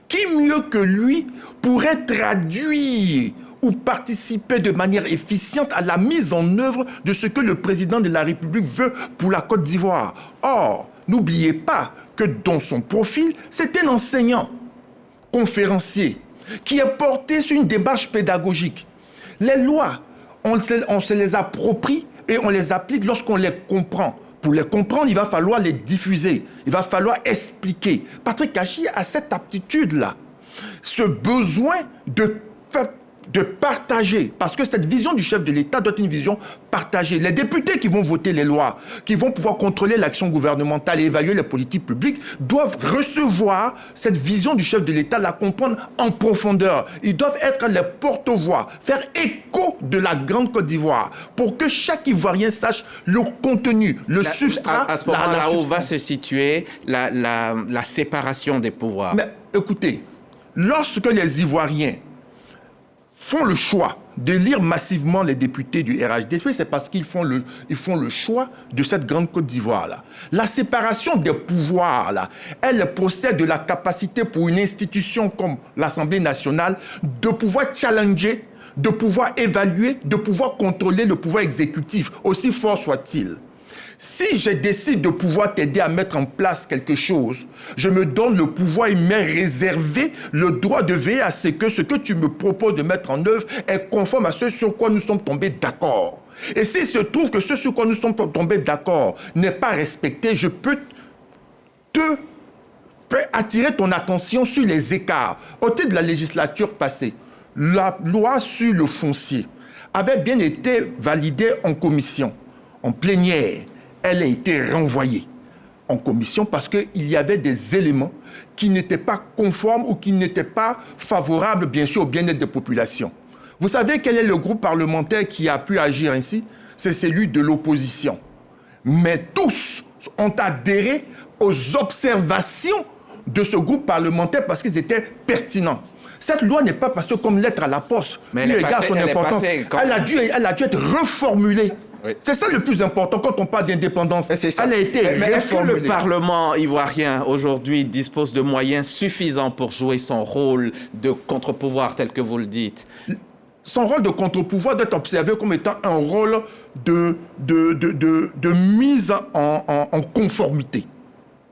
B: Qui mieux que lui pourrait traduire ou participer de manière efficiente à la mise en œuvre de ce que le président de la République veut pour la Côte d'Ivoire? Or, n'oubliez pas que dans son profil, c'est un enseignant, conférencier, qui est porté sur une démarche pédagogique. Les lois, on se les approprie et on les applique lorsqu'on les comprend. Pour les comprendre, il va falloir les diffuser. Il va falloir expliquer. Patrick Hachi a cette aptitude-là. Ce besoin de partager. Parce que cette vision du chef de l'État doit être une vision partagée. Les députés qui vont voter les lois, qui vont pouvoir contrôler l'action gouvernementale et évaluer les politiques publiques, doivent recevoir cette vision du chef de l'État, la comprendre en profondeur. Ils doivent être les porte-voix, faire écho de la Grande Côte d'Ivoire pour que chaque Ivoirien sache le contenu, le substrat.
A: À ce moment-là, où va se situer la séparation des pouvoirs?
B: Mais écoutez, lorsque les Ivoiriens font le choix de lire massivement les députés du RHDP, c'est parce qu'ils font le choix de cette grande Côte d'Ivoire-là. La séparation des pouvoirs-là, elle possède de la capacité pour une institution comme l'Assemblée nationale de pouvoir challenger, de pouvoir évaluer, de pouvoir contrôler le pouvoir exécutif, aussi fort soit-il. Si je décide de pouvoir t'aider à mettre en place quelque chose, je me donne le pouvoir et m'est réservé le droit de veiller à ce que tu me proposes de mettre en œuvre est conforme à ce sur quoi nous sommes tombés d'accord. Et s'il se trouve que ce sur quoi nous sommes tombés d'accord n'est pas respecté, je peux attirer ton attention sur les écarts. Au titre de la législature passée, la loi sur le foncier avait bien été validée en commission, en plénière. Elle a été renvoyée en commission parce qu'il y avait des éléments qui n'étaient pas conformes ou qui n'étaient pas favorables, bien sûr, au bien-être des populations. Vous savez quel est le groupe parlementaire qui a pu agir ainsi? C'est celui de l'opposition. Mais tous ont adhéré aux observations de ce groupe parlementaire parce qu'ils étaient pertinents. Cette loi n'est pas passée comme lettre à la poste.
A: Mais elle
B: a dû être reformulée. Oui. C'est ça le plus important quand on parle d'indépendance. Elle a été reformulée.
A: Mais est-ce que le Parlement ivoirien aujourd'hui dispose de moyens suffisants pour jouer son rôle de contre-pouvoir tel que vous le dites?
B: Son rôle de contre-pouvoir doit être observé comme étant un rôle de mise en conformité.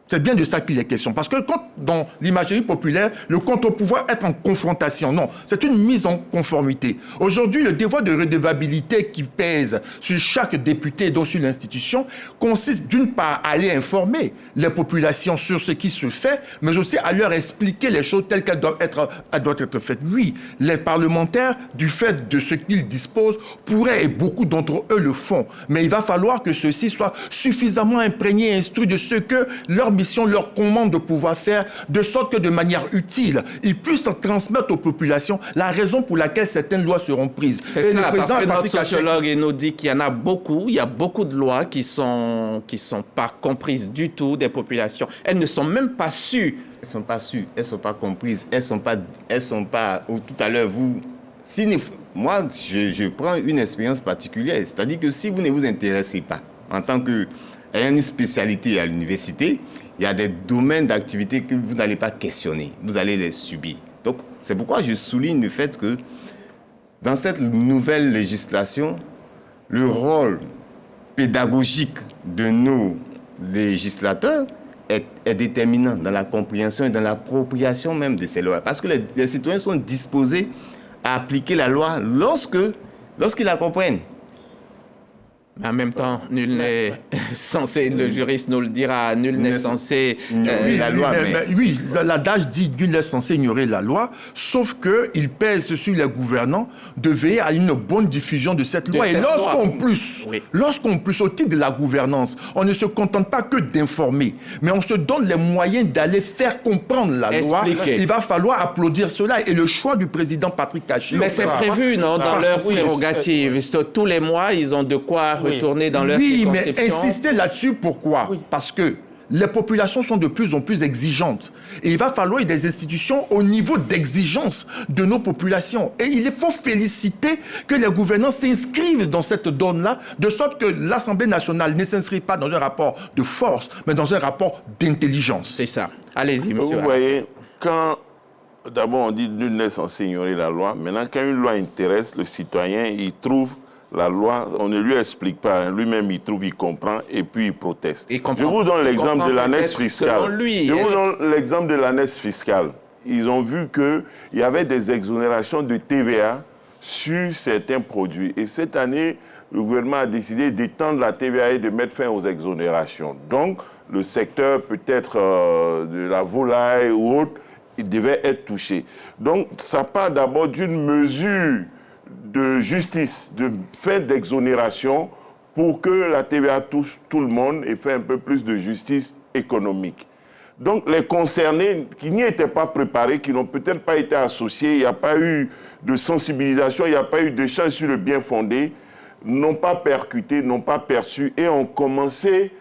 B: C'est bien de ça qu'il est question. Parce que quand, dans l'imagerie populaire, le contre-pouvoir est en confrontation. Non, c'est une mise en conformité. Aujourd'hui, le devoir de redevabilité qui pèse sur chaque député et donc sur l'institution consiste d'une part à aller informer les populations sur ce qui se fait, mais aussi à leur expliquer les choses telles qu'elles doivent être faites. Oui, les parlementaires, du fait de ce qu'ils disposent, pourraient, et beaucoup d'entre eux le font, mais il va falloir que ceux-ci soient suffisamment imprégnés et instruits de ce que leur mission leur commande de pouvoir faire, de sorte que de manière utile, ils puissent transmettre aux populations la raison pour laquelle certaines lois seront prises.
A: C'est cela, parce que notre sociologue nous dit qu'il y en a beaucoup, il y a beaucoup de lois qui sont pas comprises du tout des populations. Elles ne sont même pas sues.
C: Elles sont pas sues, elles sont pas comprises, elles sont pas. Tout à l'heure, moi, je prends une expérience particulière, c'est-à-dire que si vous ne vous intéressez pas en tant que une spécialité à l'université, il y a des domaines d'activité que vous n'allez pas questionner, vous allez les subir. Donc, c'est pourquoi je souligne le fait que dans cette nouvelle législation, le rôle pédagogique de nos législateurs est déterminant dans la compréhension et dans l'appropriation même de ces lois. Parce que les citoyens sont disposés à appliquer la loi lorsqu'ils la comprennent.
A: Mais en même temps, nul n'est censé, le juriste nous le dira, nul n'est censé ignorer la loi.
B: Oui, l'adage dit nul n'est censé ignorer la loi, sauf qu'il pèse sur les gouvernants de veiller à une bonne diffusion de cette loi. Et lorsqu'on plus, au titre de la gouvernance, on ne se contente pas que d'informer, mais on se donne les moyens d'aller faire comprendre la loi, il va falloir applaudir cela. Et le choix du président Patrick Caché...
A: Mais c'est prévu, non, dans leurs prérogatives. Tous les mois, ils ont de quoi retourner dans leur circonscription.
B: Mais insister là-dessus, pourquoi? Parce que les populations sont de plus en plus exigeantes. Et il va falloir des institutions au niveau d'exigence de nos populations. Et il faut féliciter que les gouvernants s'inscrivent dans cette donne-là, de sorte que l'Assemblée nationale ne s'inscrit pas dans un rapport de force, mais dans un rapport d'intelligence.
A: C'est ça. Allez-y, monsieur.
D: Vous voyez, quand d'abord on dit nul n'est censé ignorer la loi, maintenant quand une loi intéresse le citoyen, il trouve la loi, on ne lui explique pas, lui-même il trouve, il comprend et puis il proteste. Je vous donne l'exemple de l'annexe fiscale. Je vous donne l'exemple de l'annexe fiscale. Ils ont vu qu'il y avait des exonérations de TVA sur certains produits. Et cette année, le gouvernement a décidé d'étendre la TVA et de mettre fin aux exonérations. Donc, le secteur peut-être de la volaille ou autre, il devait être touché. Donc, ça part d'abord d'une mesure de justice, de fin d'exonération pour que la TVA touche tout le monde et fait un peu plus de justice économique. Donc les concernés qui n'y étaient pas préparés, qui n'ont peut-être pas été associés, il n'y a pas eu de sensibilisation, il n'y a pas eu d'échange sur le bien fondé, n'ont pas percuté, n'ont pas perçu et ont commencé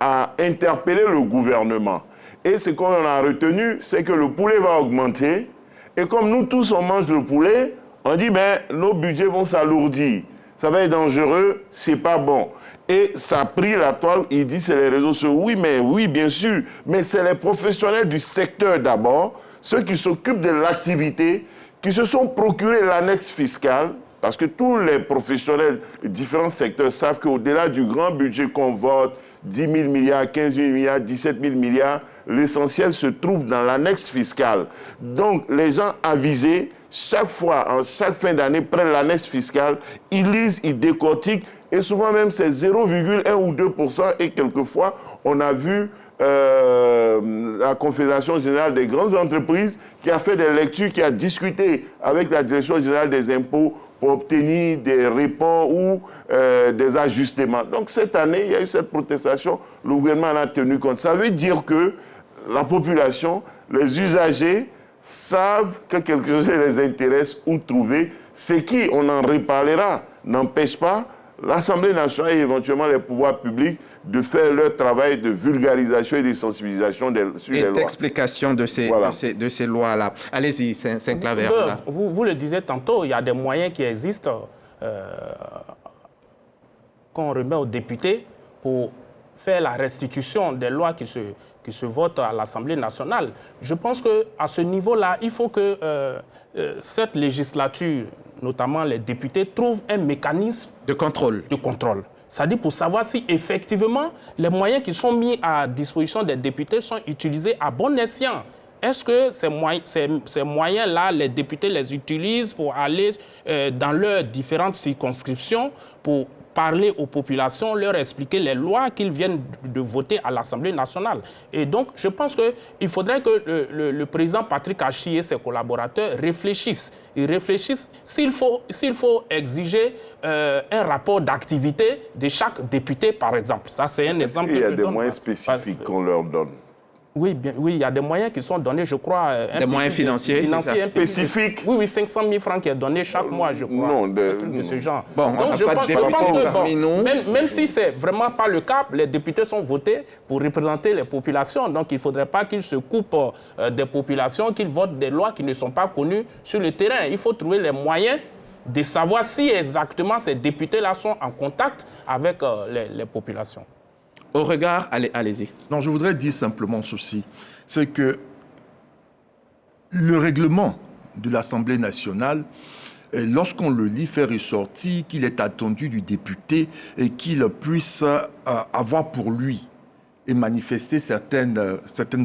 D: à interpeller le gouvernement. Et ce qu'on a retenu, c'est que le poulet va augmenter et comme nous tous on mange le poulet, On dit, mais nos budgets vont s'alourdir. Ça va être dangereux, c'est pas bon. Et ça a pris la toile, il dit, c'est les réseaux sociaux. Oui, bien sûr, mais c'est les professionnels du secteur d'abord, ceux qui s'occupent de l'activité, qui se sont procurés l'annexe fiscale, parce que tous les professionnels de différents secteurs savent qu'au-delà du grand budget qu'on vote, 10 000 milliards, 15 000 milliards, 17 000 milliards, l'essentiel se trouve dans l'annexe fiscale. Donc, les gens avisés, chaque fois, en chaque fin d'année, prennent l'annexe fiscale, ils lisent, ils décortiquent, et souvent même c'est 0,1 ou 2%, et quelquefois, on a vu la Confédération générale des grandes entreprises qui a fait des lectures, qui a discuté avec la Direction générale des impôts pour obtenir des réponses ou des ajustements. Donc cette année, il y a eu cette protestation, le gouvernement en a tenu compte. Ça veut dire que la population, les usagers, savent que quelque chose les intéresse ou trouver. C'est qui, on en reparlera, n'empêche pas l'Assemblée nationale et éventuellement les pouvoirs publics de faire leur travail de vulgarisation et de sensibilisation sur les lois.
A: Et d'explication de ces lois-là. Allez-y, Saint-Claver.
F: Vous le disiez tantôt, il y a des moyens qui existent qu'on remet aux députés pour faire la restitution des lois qui se votent à l'Assemblée nationale. Je pense qu'à ce niveau-là, il faut que cette législature, notamment les députés, trouvent un mécanisme
A: de contrôle.
F: C'est-à-dire pour savoir si effectivement les moyens qui sont mis à disposition des députés sont utilisés à bon escient. Est-ce que ces moyens-là, les députés les utilisent pour aller dans leurs différentes circonscriptions pour parler aux populations, leur expliquer les lois qu'ils viennent de voter à l'Assemblée nationale. Et donc, je pense qu'il faudrait que le président Patrick Achi et ses collaborateurs réfléchissent. Ils réfléchissent s'il faut exiger un rapport d'activité de chaque député, par exemple. Ça, c'est un exemple.
D: Il y a des moyens spécifiques qu'on leur donne.
F: Oui, il y a des moyens qui sont donnés, je crois.
A: Des moyens financiers
F: spécifiques. Oui, 500 000 francs qui est donné chaque mois, je crois.
D: Non,
F: de ce genre.
A: Bon,
F: donc, je pense que même si ce n'est vraiment pas le cas, les députés sont votés pour représenter les populations. Donc, il ne faudrait pas qu'ils se coupent des populations, qu'ils votent des lois qui ne sont pas connues sur le terrain. Il faut trouver les moyens de savoir si exactement ces députés-là sont en contact avec les populations.
A: Au regard, allez-y.
B: Non, je voudrais dire simplement ceci, c'est que le règlement de l'Assemblée nationale, lorsqu'on le lit, fait ressortir qu'il est attendu du député et qu'il puisse avoir pour lui et manifester certaines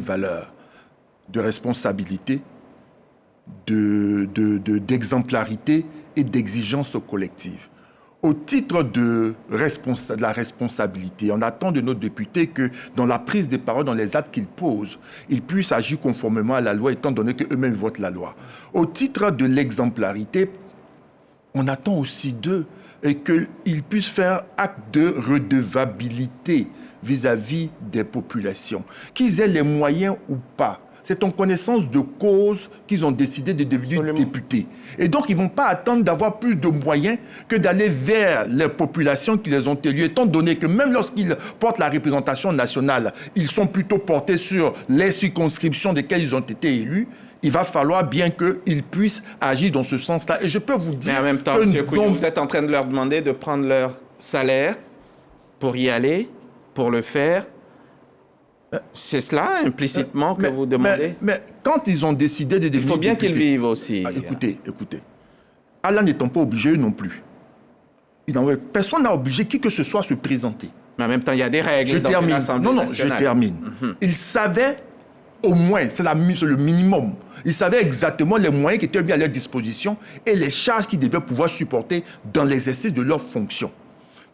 B: valeurs de responsabilité, d'exemplarité et d'exigence collective. Au titre de la responsabilité, on attend de nos députés que dans la prise de parole, dans les actes qu'ils posent, ils puissent agir conformément à la loi, étant donné qu'eux-mêmes votent la loi. Au titre de l'exemplarité, on attend aussi d'eux qu'ils puissent faire acte de redevabilité vis-à-vis des populations, qu'ils aient les moyens ou pas. C'est en connaissance de cause qu'ils ont décidé de devenir députés. Et donc, ils ne vont pas attendre d'avoir plus de moyens que d'aller vers les populations qui les ont élus, étant donné que même lorsqu'ils portent la représentation nationale, ils sont plutôt portés sur les circonscriptions desquelles ils ont été élus. Il va falloir bien qu'ils puissent agir dans ce sens-là. Et je peux vous dire...
A: Mais en même temps, M. Couillou, vous êtes en train de leur demander de prendre leur salaire pour y aller, pour le faire. C'est cela, implicitement, que vous demandez?
B: Mais quand ils ont décidé de devenir
A: il faut bien
B: députés,
A: qu'ils vivent aussi.
B: Écoutez. Allah n'étant pas obligé, eux non plus. Personne n'a obligé qui que ce soit à se présenter.
A: Mais en même temps, il y a des règles dans l'Assemblée nationale.
B: Je termine. Ils savaient, au moins, c'est le minimum, ils savaient exactement les moyens qui étaient mis à leur disposition et les charges qu'ils devaient pouvoir supporter dans l'exercice de leurs fonctions.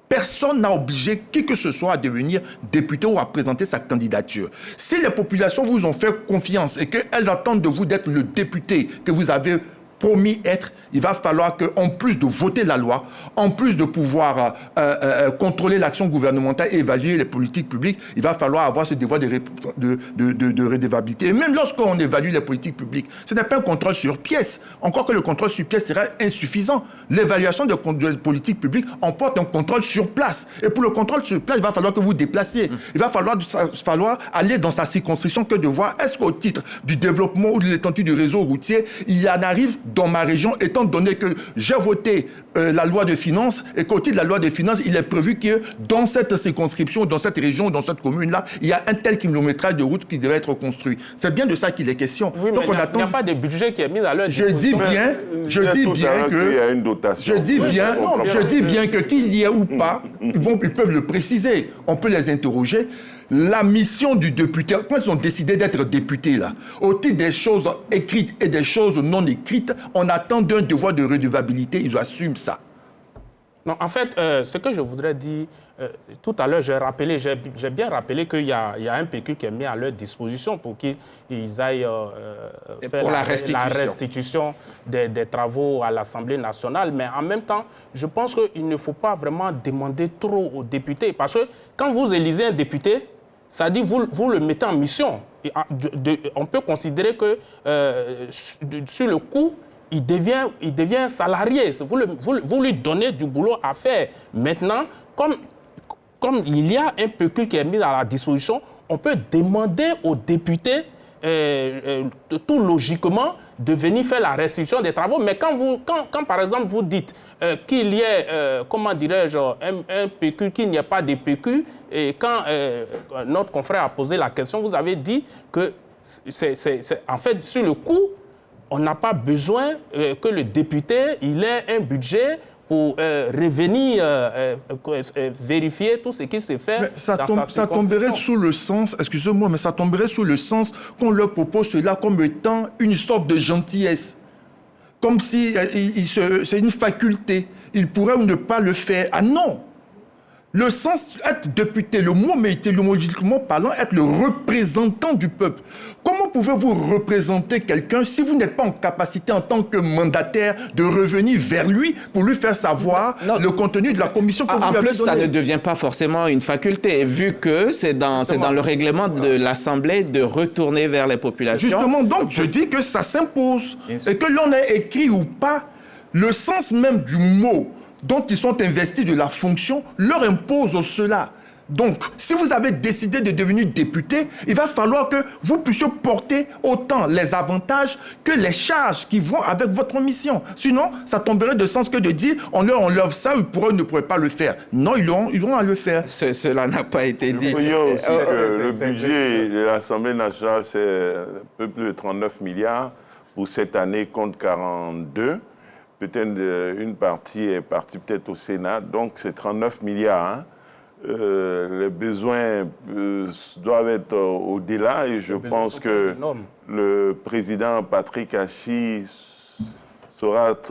B: Personne n'a obligé qui que ce soit à devenir député ou à présenter sa candidature. Si les populations vous ont fait confiance et qu'elles attendent de vous d'être le député que vous avez promis être, il va falloir qu'en plus de voter la loi, en plus de pouvoir contrôler l'action gouvernementale et évaluer les politiques publiques, il va falloir avoir ce devoir de redevabilité. Et même lorsqu'on évalue les politiques publiques, ce n'est pas un contrôle sur pièce. Encore que le contrôle sur pièce serait insuffisant. L'évaluation de politiques publiques emporte un contrôle sur place. Et pour le contrôle sur place, il va falloir que vous déplaciez. Il va falloir aller dans sa circonscription que de voir est-ce qu'au titre du développement ou de l'étendue du réseau routier, il en arrive dans ma région, étant donné que j'ai voté la loi de finances et qu'au titre de la loi de finances, il est prévu que dans cette circonscription, dans cette région, dans cette commune-là, il y a un tel kilométrage de route qui devait être construit. C'est bien de ça qu'il est question.
F: Oui,
B: donc
F: il n'y a pas de budget qui est mis à leur disposition.
B: Je dis bien que qu'il y ait ou pas, ils peuvent le préciser. On peut les interroger. La mission du député, quand ils ont décidé d'être députés, là, au titre des choses écrites et des choses non écrites, on attend d'un devoir de redevabilité, ils assument ça.
F: Non, en fait, ce que je voudrais dire, tout à l'heure, j'ai bien rappelé qu'il y a un pécule qui est mis à leur disposition pour qu'ils aillent faire la restitution des travaux à l'Assemblée nationale. Mais en même temps, je pense qu'il ne faut pas vraiment demander trop aux députés. Parce que quand vous élisez un député, ça dit vous le mettez en mission. Et on peut considérer que sur le coup, il devient salarié. Vous lui donnez du boulot à faire. Maintenant, comme il y a un pécule qui est mis à la disposition, on peut demander aux députés tout logiquement de venir faire la restitution des travaux. Mais quand par exemple, vous dites qu'il y ait, comment dirais-je, un pécule, qu'il n'y ait pas de pécule, et quand notre confrère a posé la question, vous avez dit que, en fait, sur le coup, on n'a pas besoin que le député il ait un budget pour revenir vérifier tout ce qui se fait. Mais
B: ça tomberait sous le sens, excusez-moi, mais ça tomberait sous le sens qu'on leur propose cela comme étant une sorte de gentillesse. Comme si c'est une faculté. Ils pourraient ou ne pas le faire. Ah non! Le sens, être député, le mot mais étymologiquement parlant, être le représentant du peuple. Comment pouvez-vous représenter quelqu'un si vous n'êtes pas en capacité en tant que mandataire de revenir vers lui pour lui faire savoir le contenu de la commission que vous lui avez donnée?
A: En plus, ça ne devient pas forcément une faculté, vu que c'est dans le règlement de l'Assemblée de retourner vers les populations.
B: Justement, donc, je dis que ça s'impose. Et que l'on ait écrit ou pas, le sens même du mot dont ils sont investis de la fonction, leur impose cela. Donc, si vous avez décidé de devenir député, il va falloir que vous puissiez porter autant les avantages que les charges qui vont avec votre mission. Sinon, ça tomberait de sens que de dire on leur ça, ils ne pourraient pas le faire. Non, ils auront à le faire.
A: Cela n'a pas été dit.
D: Voyons aussi que le budget de l'Assemblée nationale, c'est un peu plus de 39 milliards. Pour cette année, compte 42. Peut-être une partie est partie peut-être au Sénat, donc c'est 39 milliards. Hein. Les besoins doivent être au-delà et je pense que le président Patrick Hachi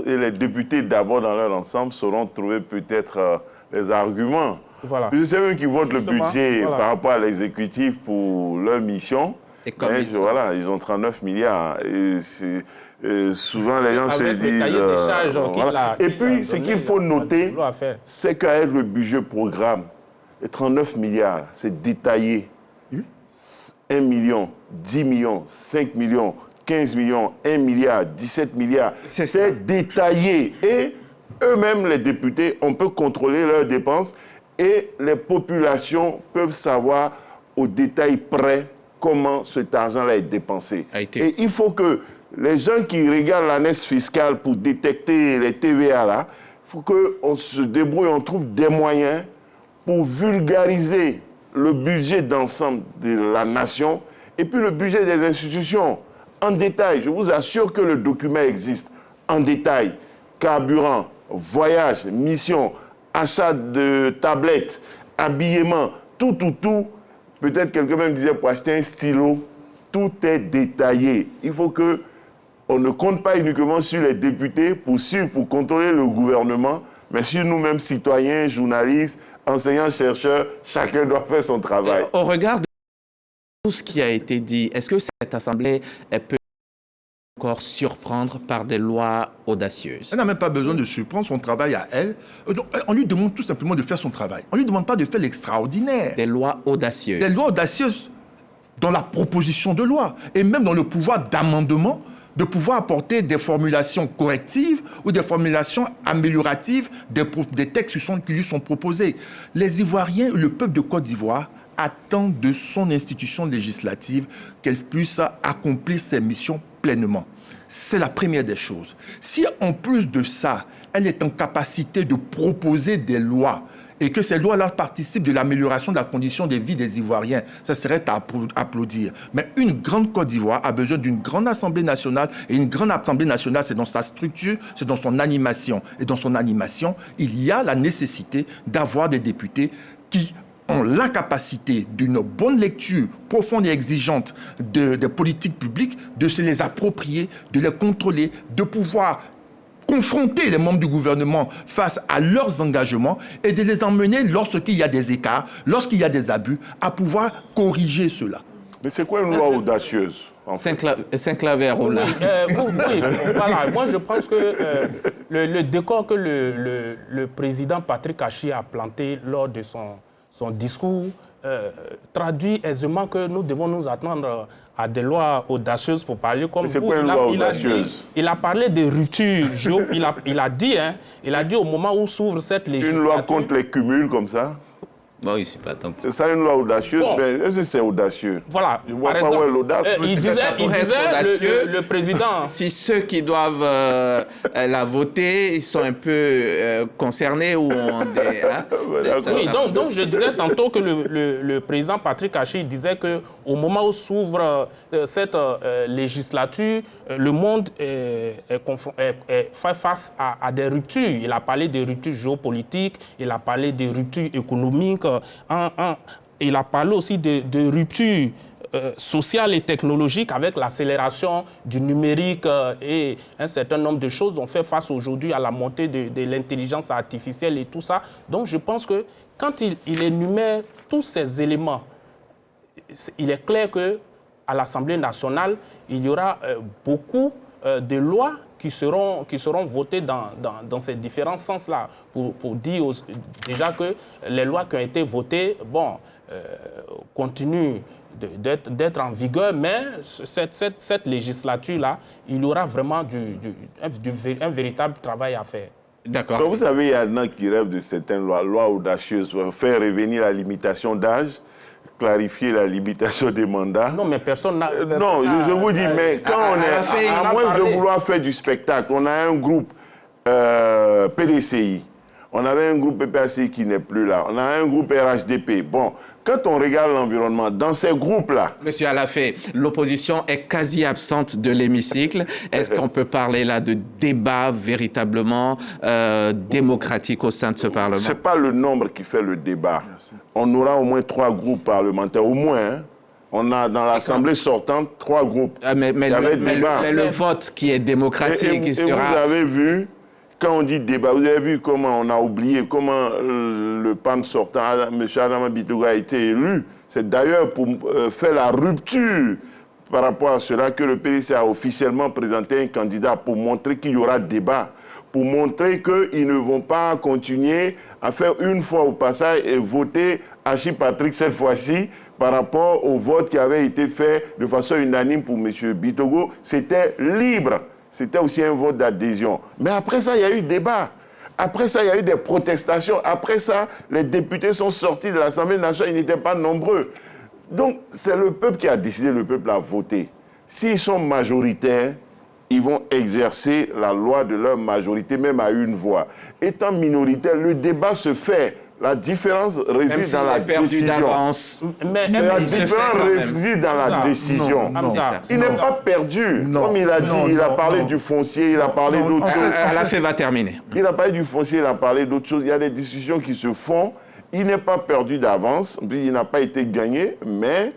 D: et les députés d'abord dans leur ensemble sauront trouver peut-être les arguments. Voilà. C'est eux qui votent le budget par rapport à l'exécutif pour leur mission. Et comme ils ont 39 milliards. Et souvent, les gens se disent... Et puis, ce qu'il faut noter, c'est qu'avec le budget programme, les 39 milliards, c'est détaillé. 1 million, 10 millions, 5 millions, 15 millions, 1 milliard, 17 milliards. C'est détaillé. Et eux-mêmes, les députés, on peut contrôler leurs dépenses et les populations peuvent savoir au détail près comment cet argent-là est dépensé. Et il faut que les gens qui regardent l'année fiscale pour détecter les TVA, là, il faut qu'on se débrouille, on trouve des moyens pour vulgariser le budget d'ensemble de la nation et puis le budget des institutions en détail. Je vous assure que le document existe en détail. Carburant, voyage, mission, achat de tablettes, habillement, tout. Peut-être quelqu'un même disait pour acheter un stylo, tout est détaillé. Il faut que on ne compte pas uniquement sur les députés pour contrôler le gouvernement, mais sur nous-mêmes, citoyens, journalistes, enseignants, chercheurs, chacun doit faire son travail.
A: Au regard de tout ce qui a été dit, est-ce que cette Assemblée peut encore surprendre par des lois audacieuses?
B: Elle n'a même pas besoin de surprendre son travail à elle. On lui demande tout simplement de faire son travail. On ne lui demande pas de faire l'extraordinaire.
A: Des lois audacieuses.
B: Des lois audacieuses dans la proposition de loi et même dans le pouvoir d'amendement, de pouvoir apporter des formulations correctives ou des formulations amélioratives des textes qui lui sont proposés. Les Ivoiriens, le peuple de Côte d'Ivoire, attend de son institution législative qu'elle puisse accomplir ses missions pleinement. C'est la première des choses. Si en plus de ça, elle est en capacité de proposer des lois et que ces lois-là participent de l'amélioration de la condition de vie des Ivoiriens, ça serait à applaudir. Mais une grande Côte d'Ivoire a besoin d'une grande Assemblée nationale, et une grande Assemblée nationale, c'est dans sa structure, c'est dans son animation. Et dans son animation, il y a la nécessité d'avoir des députés qui ont la capacité d'une bonne lecture profonde et exigeante des politiques publiques, de se les approprier, de les contrôler, de pouvoir confronter les membres du gouvernement face à leurs engagements et de les emmener, lorsqu'il y a des écarts, lorsqu'il y a des abus, à pouvoir corriger cela.
D: Mais c'est quoi une loi audacieuse
A: Saint-Claver,
F: oui, voilà. Moi, je pense que le décor que le président Patrick Achi a planté lors de son discours traduit aisément que nous devons nous attendre à des lois audacieuses pour parler comme vous.
D: C'est quoi une loi audacieuse?
F: Il a parlé de rupture. Il a dit au moment où s'ouvre cette législature...
D: Une loi contre les cumuls comme ça?
C: Bon, oui, c'est pas tant pis.
D: C'est ça une loi audacieuse?
F: Bon.
D: Mais est-ce que c'est audacieux?
F: Voilà.
D: Je ne vois pas où est l'audace.
F: Il disait le président...
A: Si ceux qui doivent la voter, ils sont un peu concernés ou ont des... Hein,
F: oui, donc je disais tantôt que le président Patrick Achi disait qu'au moment où s'ouvre cette législature, le monde fait face à des ruptures. Il a parlé de ruptures géopolitiques, il a parlé de ruptures économiques, il a parlé aussi de ruptures sociales et technologiques avec l'accélération du numérique et un certain nombre de choses. On fait face aujourd'hui à la montée de l'intelligence artificielle et tout ça. Donc je pense que quand il énumère tous ces éléments, il est clair qu'à l'Assemblée nationale, il y aura beaucoup de lois qui seront votées dans ces différents sens-là, pour dire déjà que les lois qui ont été votées, continuent d'être en vigueur, mais cette législature-là, il y aura vraiment un véritable travail à faire.
A: D'accord.
D: Vous savez, il y en a qui rêvent de certaines lois audacieuses, faire revenir la limitation d'âge, clarifier la limitation des mandats.
F: Non, mais personne n'a...
D: Non, je vous dis, mais quand on est... À moins de vouloir faire du spectacle, on a un groupe PDCI, on avait un groupe PPACI qui n'est plus là, on a un groupe RHDP. Bon, quand on regarde l'environnement, dans ces groupes-là...
A: Monsieur Alafé, l'opposition est quasi absente de l'hémicycle. Est-ce qu'on peut parler là de débat véritablement démocratique au sein de ce Parlement?
D: Ce n'est pas le nombre qui fait le débat. On aura au moins 3 groupes parlementaires, au moins. Hein. On a dans l'Assemblée sortante 3 groupes.
A: Mais le vote qui est démocratique, qui sera...
D: Vous avez vu, quand on dit débat, vous avez vu comment on a oublié, comment le PAN sortant, M. Adama Bittogo, a été élu. C'est d'ailleurs pour faire la rupture par rapport à cela que le PDC a officiellement présenté un candidat pour montrer qu'il y aura débat, pour montrer qu'ils ne vont pas continuer à faire une fois au passage et voter Achi Patrick cette fois-ci par rapport au vote qui avait été fait de façon unanime pour M. Bittogo. C'était libre. C'était aussi un vote d'adhésion. Mais après ça, il y a eu débat. Après ça, il y a eu des protestations. Après ça, les députés sont sortis de l'Assemblée nationale. Ils n'étaient pas nombreux. Donc, c'est le peuple qui a décidé, le peuple a voté. S'ils sont majoritaires, ils vont exercer la loi de leur majorité, même à une voix. Étant minoritaire, le débat se fait. La différence réside dans la décision. La différence réside dans la décision. Il n'est pas perdu. Comme il a dit, il a parlé du foncier, il a parlé d'autres choses.
A: Alafé va terminer.
D: Il a parlé du foncier, il a parlé d'autres choses. Il y a des discussions qui se font. Il n'est pas perdu d'avance. Il n'a pas été gagné, mais...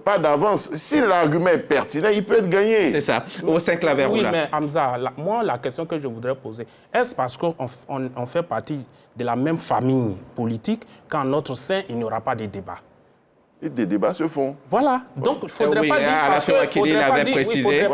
D: pas d'avance. Si l'argument est pertinent, il peut être gagné.
A: C'est ça. Au Saint-Claver.
F: Oui, mais Hamza, moi, la question que je voudrais poser, est-ce parce qu'on fait partie de la même famille politique qu'en notre sein, il n'y aura pas de débat?
D: Et des débats se font.
F: Voilà. Donc, il ne faudrait pas dire...
A: Alassane Ouattara l'avait précisé.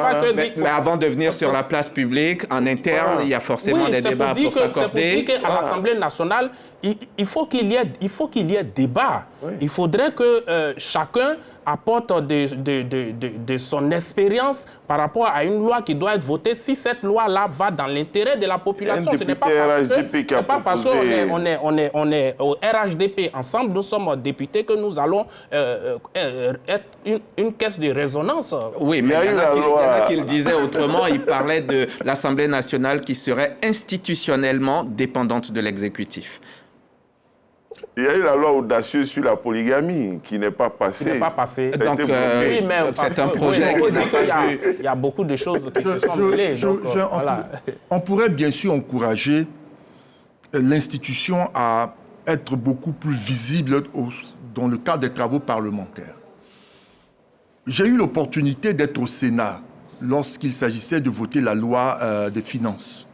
A: Mais avant de venir sur la place publique, en interne, il y a forcément des débats pour s'accorder.
F: C'est pour dire qu'à l'Assemblée nationale, il faut qu'il y ait débat. Oui. Il faudrait que chacun apporte de son expérience par rapport à une loi qui doit être votée. Si cette loi-là va dans l'intérêt de la population, ce n'est pas parce qu'on est au RHDP ensemble, nous sommes députés, que nous allons être une caisse de résonance.
A: Oui, mais il y en a qui le disaient autrement. Il parlait de l'Assemblée nationale qui serait institutionnellement dépendante de l'exécutif.
D: Il y a eu la loi audacieuse sur la polygamie qui n'est pas passée.
A: Donc, oui, mais c'est un projet qui n'a pas vu.
F: Il y a beaucoup de choses qui se sont mêlées.
B: On pourrait bien sûr encourager l'institution à être beaucoup plus visible dans le cadre des travaux parlementaires. J'ai eu l'opportunité d'être au Sénat lorsqu'il s'agissait de voter la loi des finances.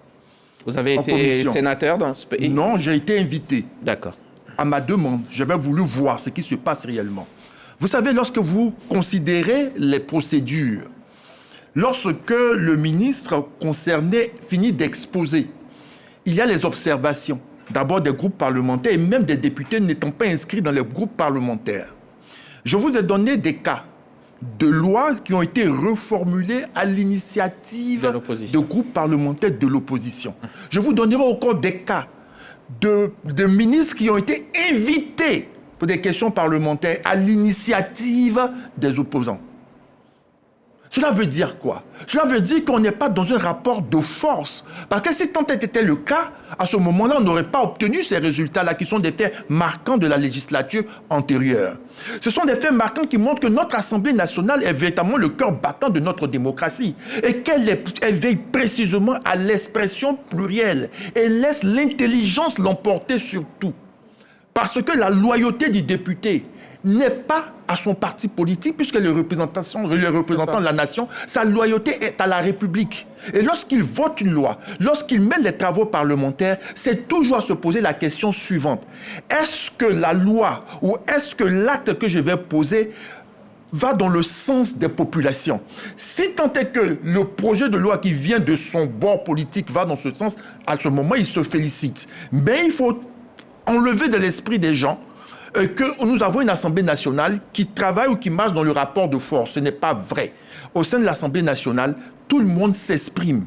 A: Vous avez été sénateur dans ce pays?
B: Non, j'ai été invité.
A: D'accord.
B: À ma demande, j'avais voulu voir ce qui se passe réellement. Vous savez, lorsque vous considérez les procédures, lorsque le ministre concerné finit d'exposer, il y a les observations, d'abord des groupes parlementaires et même des députés n'étant pas inscrits dans les groupes parlementaires. Je vous ai donné des cas de lois qui ont été reformulées à l'initiative de groupes parlementaires de l'opposition. Je vous donnerai encore des cas de ministres qui ont été invités pour des questions parlementaires à l'initiative des opposants. Cela veut dire quoi? Cela veut dire qu'on n'est pas dans un rapport de force. Parce que si tant était le cas, à ce moment-là, on n'aurait pas obtenu ces résultats-là qui sont des faits marquants de la législature antérieure. Ce sont des faits marquants qui montrent que notre Assemblée nationale est véritablement le cœur battant de notre démocratie et qu'elle veille précisément à l'expression plurielle et laisse l'intelligence l'emporter sur tout. Parce que la loyauté du député n'est pas à son parti politique, puisque le représentant de la nation, sa loyauté est à la République. Et lorsqu'il vote une loi, lorsqu'il mène les travaux parlementaires, c'est toujours à se poser la question suivante. Est-ce que la loi ou est-ce que l'acte que je vais poser va dans le sens des populations? Si tant est que le projet de loi qui vient de son bord politique va dans ce sens, à ce moment, il se félicite. Mais il faut enlever de l'esprit des gens que nous avons une Assemblée nationale qui travaille ou qui marche dans le rapport de force. Ce n'est pas vrai. Au sein de l'Assemblée nationale, tout le monde s'exprime.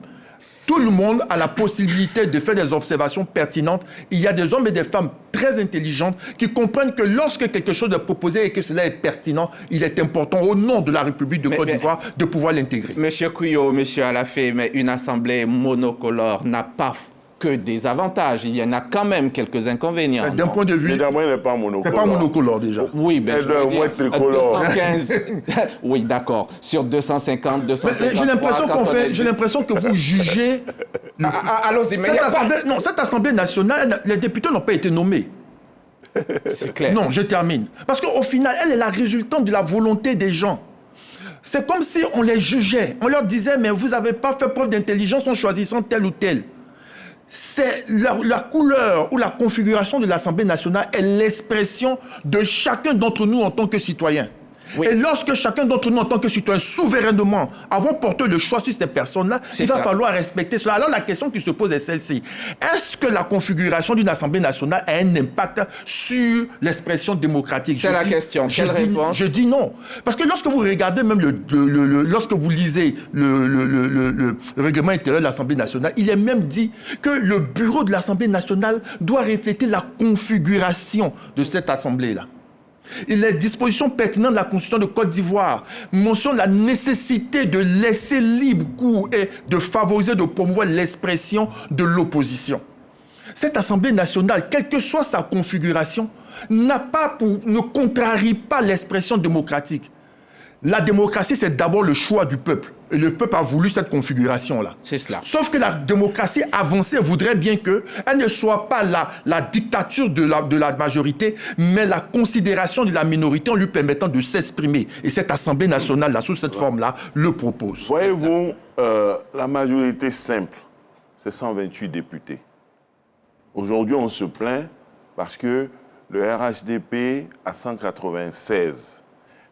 B: Tout le monde a la possibilité de faire des observations pertinentes. Il y a des hommes et des femmes très intelligentes qui comprennent que lorsque quelque chose est proposé et que cela est pertinent, il est important, au nom de la République de Côte d'Ivoire, de pouvoir l'intégrer.
A: Monsieur Kouyo, monsieur Alafé, mais une Assemblée monocolore n'a pas que des avantages. Il y en a quand même quelques inconvénients.
B: D'un point de vue...
D: Évidemment, il n'est pas monocolore.
B: C'est pas monocolore, déjà.
A: Oui, mais
D: je veux dire, tricolore.
A: 215... oui, d'accord. Sur 250, 250...
B: J'ai l'impression que vous jugez...
A: Allons-y, mais
B: cette Assemblée nationale, les députés n'ont pas été nommés.
A: C'est clair.
B: Non, je termine. Parce qu'au final, elle est la résultante de la volonté des gens. C'est comme si on les jugeait. On leur disait, mais vous n'avez pas fait preuve d'intelligence en choisissant tel ou tel. C'est la couleur ou la configuration de l'Assemblée nationale est l'expression de chacun d'entre nous en tant que citoyen. Oui. Et lorsque chacun d'entre nous en tant que citoyen souverainement avons porté le choix sur ces personnes-là, il va falloir respecter cela. Alors la question qui se pose est celle-ci. Est-ce que la configuration d'une Assemblée nationale a un impact sur l'expression démocratique?
A: C'est la question. Quelle réponse?
B: Je dis non. Parce que lorsque vous regardez même lorsque vous lisez le règlement intérieur de l'Assemblée nationale, il est même dit que le bureau de l'Assemblée nationale doit refléter la configuration de cette Assemblée-là. Les dispositions pertinentes de la Constitution de Côte d'Ivoire mentionnent la nécessité de laisser libre cours et de favoriser, de promouvoir l'expression de l'opposition. Cette Assemblée nationale, quelle que soit sa configuration, ne contrarie pas l'expression démocratique. La démocratie, c'est d'abord le choix du peuple. Et le peuple a voulu cette configuration-là.
A: C'est cela.
B: Sauf que la démocratie avancée voudrait bien qu'elle ne soit pas la dictature de la majorité, mais la considération de la minorité en lui permettant de s'exprimer. Et cette Assemblée nationale, sous cette forme-là, le propose.
D: Voyez-vous, la majorité simple, c'est 128 députés. Aujourd'hui, on se plaint parce que le RHDP à 196.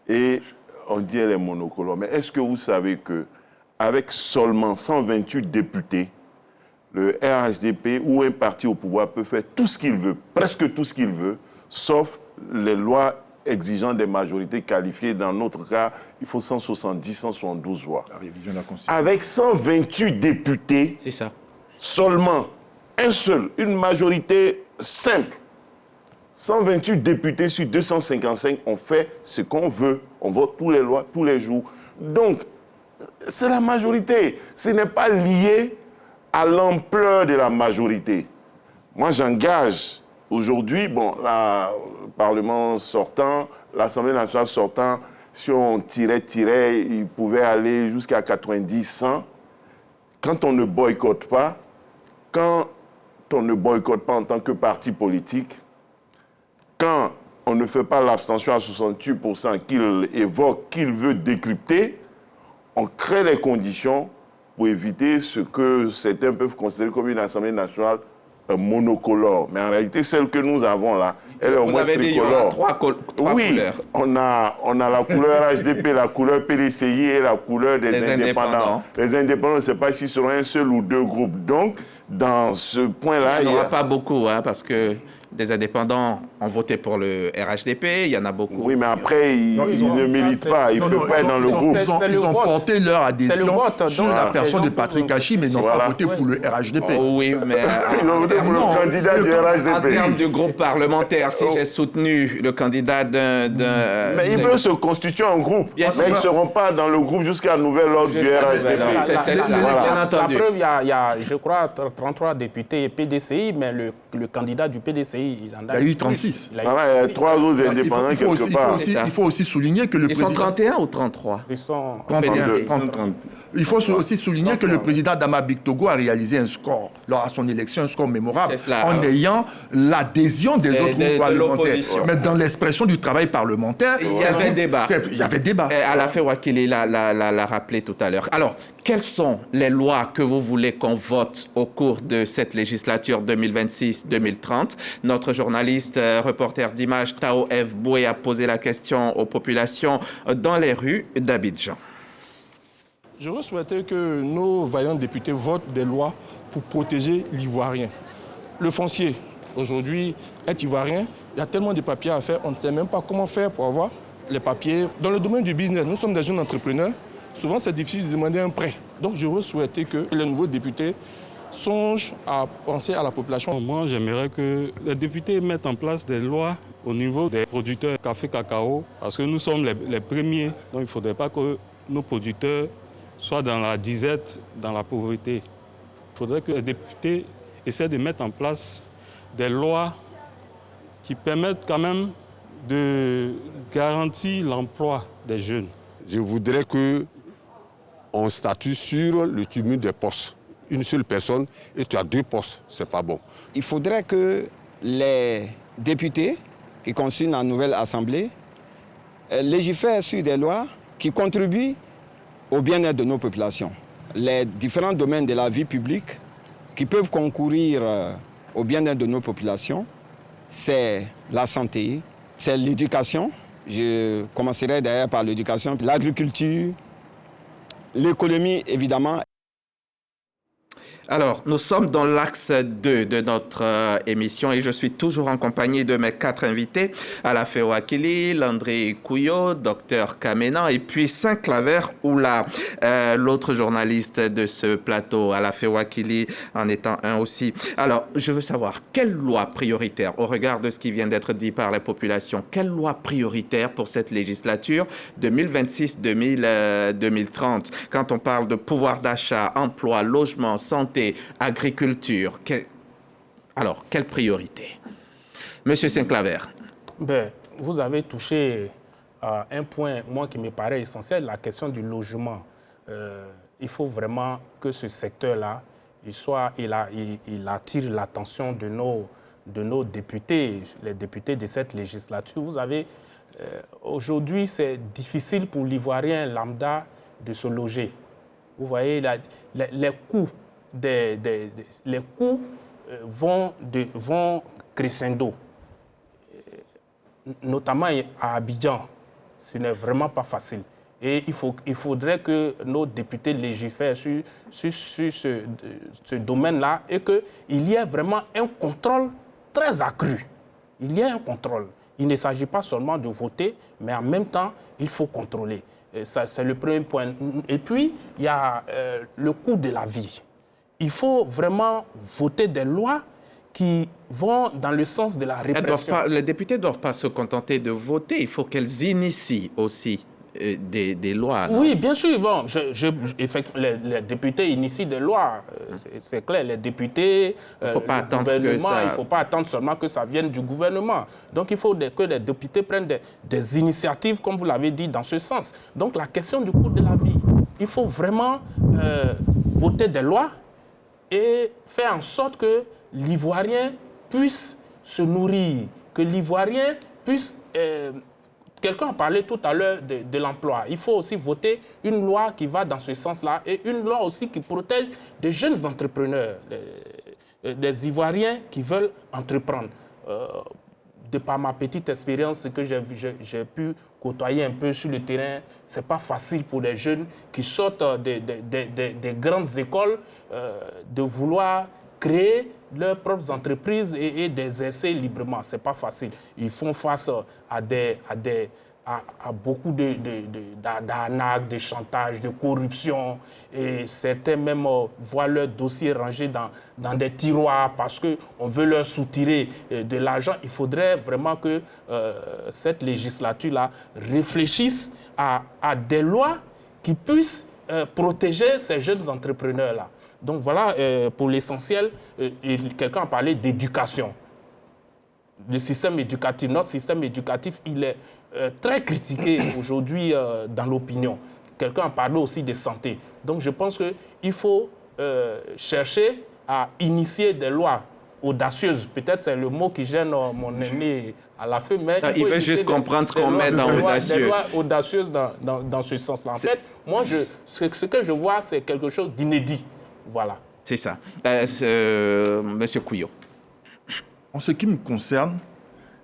D: Et on dit elle est monocolore. Mais est-ce que vous savez qu'avec seulement 128 députés, le RHDP ou un parti au pouvoir peut faire tout ce qu'il veut, presque tout ce qu'il veut, sauf les lois exigeant des majorités qualifiées. Dans notre cas, il faut 170, 172 voix.
B: La révision de la Constitution.
D: Avec 128 députés,
A: C'est ça.
D: seulement un seul, une majorité simple, 128 députés sur 255, on fait ce qu'on veut. On vote toutes les lois, tous les jours. Donc, c'est la majorité. Ce n'est pas lié à l'ampleur de la majorité. Moi, j'engage aujourd'hui, bon, le Parlement sortant, l'Assemblée nationale sortant, si on tirait, il pouvait aller jusqu'à 90, 100. Quand on ne boycotte pas, en tant que parti politique, quand on ne fait pas l'abstention à 68% qu'il évoque, qu'il veut décrypter, on crée les conditions pour éviter ce que certains peuvent considérer comme une Assemblée nationale monocolore. Mais en réalité, celle que nous avons là, elle est au moins tricolore.
A: Vous avez dit qu'il y aura trois couleurs.
D: On a la couleur HDP, la couleur PDCI et la couleur des indépendants. Les indépendants, on ne sait pas s'ils seront un seul ou deux groupes. Donc, dans ce point-là...
A: Il n'y en aura pas beaucoup, hein, parce que des indépendants ont voté pour le RHDP, il y en a beaucoup.
D: Oui, mais après, ils ne militent pas, ils ne peuvent pas être dans le groupe.
B: Ils ont porté leur adhésion sur la personne de Patrick Hachi, mais ils n'ont pas voté pour le RHDP.
A: Oh, oui, mais
D: Ils ont voté pour le candidat du RHDP.
A: En termes de groupe parlementaire, si j'ai soutenu le candidat d'un...
D: Mais ils peuvent se constituer en groupe, mais ils ne seront pas dans le groupe jusqu'à nouvel ordre du RHDP.
A: C'est cela, bien entendu.
F: La preuve, il y a, je crois, 33 députés PDCI, mais le candidat du PDCI, il en a...
B: Il y a eu 36.
D: Il y a 3 autres indépendants quelque part.
B: Il faut aussi souligner que le
A: Ils sont
B: président...
A: 31 ou 33?
F: Ils sont...
B: 32. Il faut aussi souligner que le président Adama Bictogo a réalisé un score, lors de son élection, un score mémorable, en ayant l'adhésion des autres groupes parlementaires. Mais dans l'expression du travail parlementaire,
A: il y avait débat.
B: Il y avait débat.
A: Alafé Ouakili l'a rappelé tout à l'heure. Alors, quelles sont les lois que vous voulez qu'on vote au cours de cette législature 2026-2030? Notre journaliste, reporter d'images Tao F. Boué a posé la question aux populations dans les rues d'Abidjan.
G: J'aurais souhaité que nos vaillants députés votent des lois pour protéger l'Ivoirien. Le foncier, aujourd'hui, est ivoirien. Il y a tellement de papiers à faire, on ne sait même pas comment faire pour avoir les papiers. Dans le domaine du business, nous sommes des jeunes entrepreneurs. Souvent, c'est difficile de demander un prêt. Donc, j'aurais souhaité que les nouveaux députés songent à penser à la population.
H: Moi, j'aimerais que les députés mettent en place des lois au niveau des producteurs café-cacao, parce que nous sommes les premiers. Donc, il ne faudrait pas que nos producteurs soient dans la disette, dans la pauvreté. Il faudrait que les députés essaient de mettre en place des lois qui permettent quand même de garantir l'emploi des jeunes.
I: Je voudrais qu'on statue sur le cumul des postes. Une seule personne et tu as 2 postes, c'est pas bon.
J: Il faudrait que les députés qui constituent la nouvelle Assemblée légifèrent sur des lois qui contribuent au bien-être de nos populations. Les différents domaines de la vie publique qui peuvent concourir au bien-être de nos populations, c'est la santé, c'est l'éducation. Je commencerai d'ailleurs par l'éducation, l'agriculture, l'économie évidemment.
A: Alors, nous sommes dans l'axe 2 de notre émission et je suis toujours en compagnie de mes 4 invités, Alafé Ouakili, Landry Couillot, Dr Kamena et puis Saint-Claver Oula, l'autre journaliste de ce plateau, Alafé Ouakili en étant un aussi. Alors, je veux savoir, quelle loi prioritaire, au regard de ce qui vient d'être dit par la population, quelle loi prioritaire pour cette législature 2026-2030? Quand on parle de pouvoir d'achat, emploi, logement, santé, agriculture. Alors, quelle priorité? Monsieur Saint-Claver.
F: Vous avez touché un point, moi, qui me paraît essentiel, la question du logement. Il faut vraiment que ce secteur-là, il attire l'attention de nos députés, les députés de cette législature. Vous avez, aujourd'hui, c'est difficile pour l'Ivoirien lambda de se loger. Vous voyez, les coûts vont crescendo. notamment à Abidjan, ce n'est vraiment pas facile. Et il faudrait que nos députés légifèrent sur ce domaine-là et qu'il y ait vraiment un contrôle très accru. Il y a un contrôle. Il ne s'agit pas seulement de voter, mais en même temps, il faut contrôler. Et ça, c'est le premier point. Et puis, il y a le coût de la vie. Il faut vraiment voter des lois qui vont dans le sens de la répression.
A: Les députés ne doivent pas se contenter de voter, il faut qu'elles initient aussi des lois. Non?
F: Oui, bien sûr. Bon, les députés initient des lois, c'est clair. Les députés, le gouvernement, il ne faut pas attendre seulement que ça vienne du gouvernement. Donc, il faut que les députés prennent des initiatives, comme vous l'avez dit, dans ce sens. Donc, la question du coût de la vie, il faut vraiment voter des lois et faire en sorte que l'Ivoirien puisse se nourrir, que l'Ivoirien puisse... Quelqu'un a parlé tout à l'heure de l'emploi. Il faut aussi voter une loi qui va dans ce sens-là et une loi aussi qui protège des jeunes entrepreneurs, des Ivoiriens qui veulent entreprendre. De par ma petite expérience que j'ai pu côtoyer un peu sur le terrain, ce n'est pas facile pour les jeunes qui sortent des grandes écoles de vouloir créer leurs propres entreprises et d'exercer librement. Ce n'est pas facile. Ils font face à beaucoup d'arnaques, de chantage, de corruption. Et certains même voient leurs dossiers rangés dans des tiroirs parce qu'on veut leur soutirer de l'argent. Il faudrait vraiment que cette législature-là réfléchisse à des lois qui puissent protéger ces jeunes entrepreneurs-là. Donc voilà, pour l'essentiel, quelqu'un a parlé d'éducation. Le système éducatif, notre système éducatif, il est très critiqué aujourd'hui dans l'opinion. Quelqu'un a parlé aussi de santé. Donc je pense qu'il faut chercher à initier des lois audacieuses. Peut-être c'est le mot qui gêne mon aîné à la fin, mais
A: il veut juste comprendre ce qu'on met dans audacieux.
F: Des lois audacieuses dans ce sens-là. En fait, moi, ce que je vois, c'est quelque chose d'inédit. Voilà.
A: C'est ça. Monsieur Couillot.
B: En ce qui me concerne,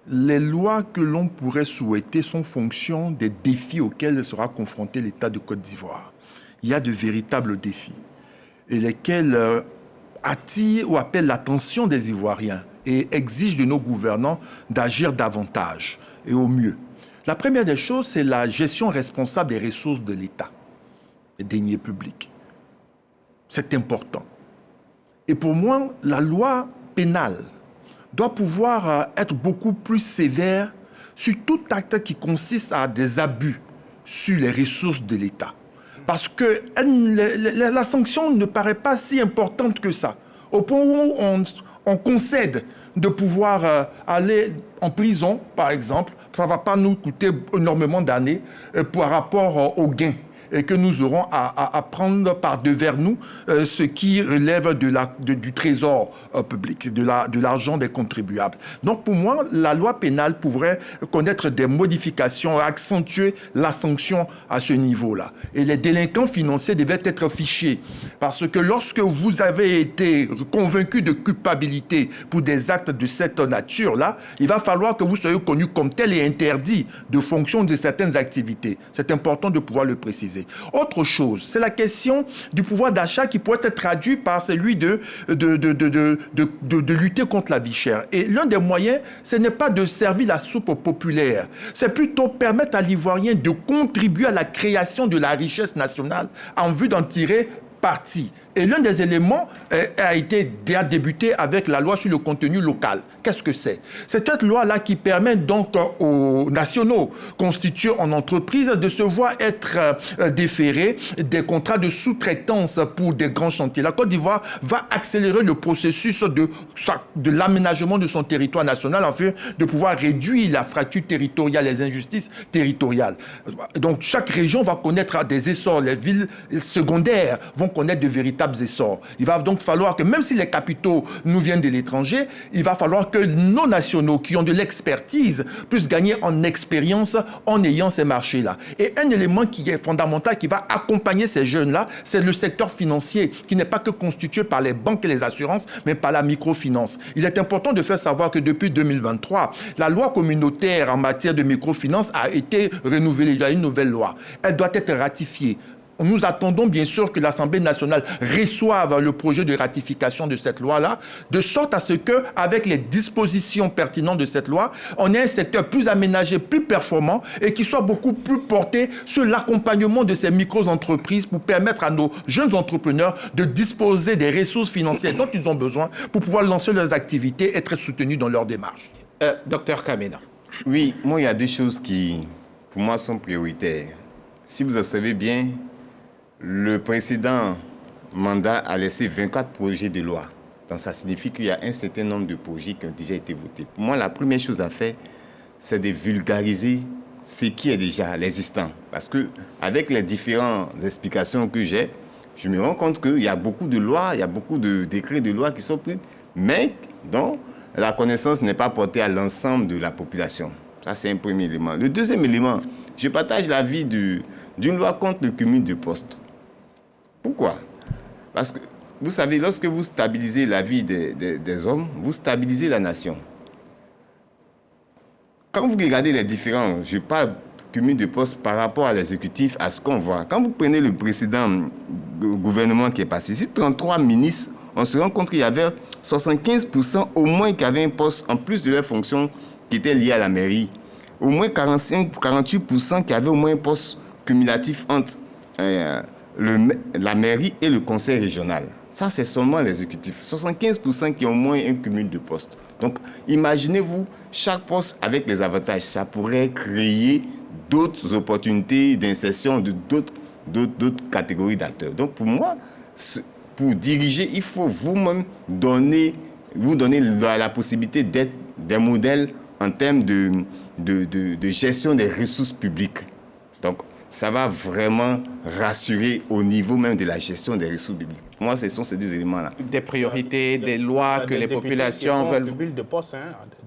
B: les lois que l'on pourrait souhaiter sont fonction des défis auxquels sera confronté l'État de Côte d'Ivoire. Il y a de véritables défis, et lesquels attirent ou appellent l'attention des Ivoiriens et exigent de nos gouvernants d'agir davantage et au mieux. La première des choses, c'est la gestion responsable des ressources de l'État, des deniers publics. C'est important. Et pour moi, la loi pénale doit pouvoir être beaucoup plus sévère sur tout acte qui consiste à des abus sur les ressources de l'État. Parce que la sanction ne paraît pas si importante que ça. Au point où on concède de pouvoir aller en prison, par exemple, ça ne va pas nous coûter énormément d'années par rapport aux gains que nous aurons à prendre par devers nous ce qui relève du trésor public, de l'argent des contribuables. Donc pour moi, la loi pénale pourrait connaître des modifications, accentuer la sanction à ce niveau-là. Et les délinquants financiers devaient être fichés. Parce que lorsque vous avez été convaincu de culpabilité pour des actes de cette nature-là, il va falloir que vous soyez connu comme tel et interdit de fonction de certaines activités. C'est important de pouvoir le préciser. Autre chose, c'est la question du pouvoir d'achat qui pourrait être traduit par celui de lutter contre la vie chère. Et l'un des moyens, ce n'est pas de servir la soupe populaire, c'est plutôt permettre à l'Ivoirien de contribuer à la création de la richesse nationale en vue d'en tirer parti. Et l'un des éléments a débuté avec la loi sur le contenu local. Qu'est-ce que c'est? C'est cette loi-là qui permet donc aux nationaux constitués en entreprise de se voir être déférés des contrats de sous-traitance pour des grands chantiers. La Côte d'Ivoire va accélérer le processus de l'aménagement de son territoire national afin de pouvoir réduire la fracture territoriale, les injustices territoriales. Donc chaque région va connaître des essors, les villes secondaires vont connaître de véritables véritables essors. Il va donc falloir que, même si les capitaux nous viennent de l'étranger, il va falloir que nos nationaux qui ont de l'expertise puissent gagner en expérience en ayant ces marchés-là. Et un élément qui est fondamental, qui va accompagner ces jeunes-là, c'est le secteur financier, qui n'est pas que constitué par les banques et les assurances, mais par la microfinance. Il est important de faire savoir que depuis 2023, la loi communautaire en matière de microfinance a été renouvelée. Il y a une nouvelle loi. Elle doit être ratifiée. Nous attendons bien sûr que l'Assemblée nationale reçoive le projet de ratification de cette loi-là, de sorte à ce que, avec les dispositions pertinentes de cette loi, on ait un secteur plus aménagé, plus performant et qui soit beaucoup plus porté sur l'accompagnement de ces micro-entreprises pour permettre à nos jeunes entrepreneurs de disposer des ressources financières dont ils ont besoin pour pouvoir lancer leurs activités et être soutenus dans leur démarche.
A: Docteur Kamena.
C: Oui, moi, il y a deux choses qui, pour moi, sont prioritaires. Si vous observez bien, le précédent mandat a laissé 24 projets de loi. Donc, ça signifie qu'il y a un certain nombre de projets qui ont déjà été votés. Pour moi, la première chose à faire, c'est de vulgariser ce qui est déjà l'existant. Parce que, avec les différentes explications que j'ai, je me rends compte qu'il y a beaucoup de lois, il y a beaucoup de décrets de loi qui sont pris, mais dont la connaissance n'est pas portée à l'ensemble de la population. Ça, c'est un premier élément. Le deuxième élément, je partage l'avis d'une loi contre le cumul de postes. Pourquoi? Parce que, vous savez, lorsque vous stabilisez la vie des hommes, vous stabilisez la nation. Quand vous regardez les différents, je parle cumul de postes par rapport à l'exécutif, à ce qu'on voit. Quand vous prenez le précédent gouvernement qui est passé, si 33 ministres, on se rend compte qu'il y avait 75% au moins qui avaient un poste en plus de leur fonction qui était lié à la mairie. Au moins 48% qui avaient au moins un poste cumulatif entre la mairie et le conseil régional. Ça, c'est seulement l'exécutif. 75% qui ont au moins un cumul de postes. Donc, imaginez-vous, chaque poste avec les avantages, ça pourrait créer d'autres opportunités d'insertion de d'autres catégories d'acteurs. Donc, pour moi, pour diriger, il faut vous-même vous donner la possibilité d'être des modèles en termes de gestion des ressources publiques. Donc, ça va vraiment rassurer au niveau même de la gestion des ressources publiques. Pour moi, ce sont ces deux éléments-là.
A: Des priorités, des lois que les populations veulent...
F: Cumul de postes,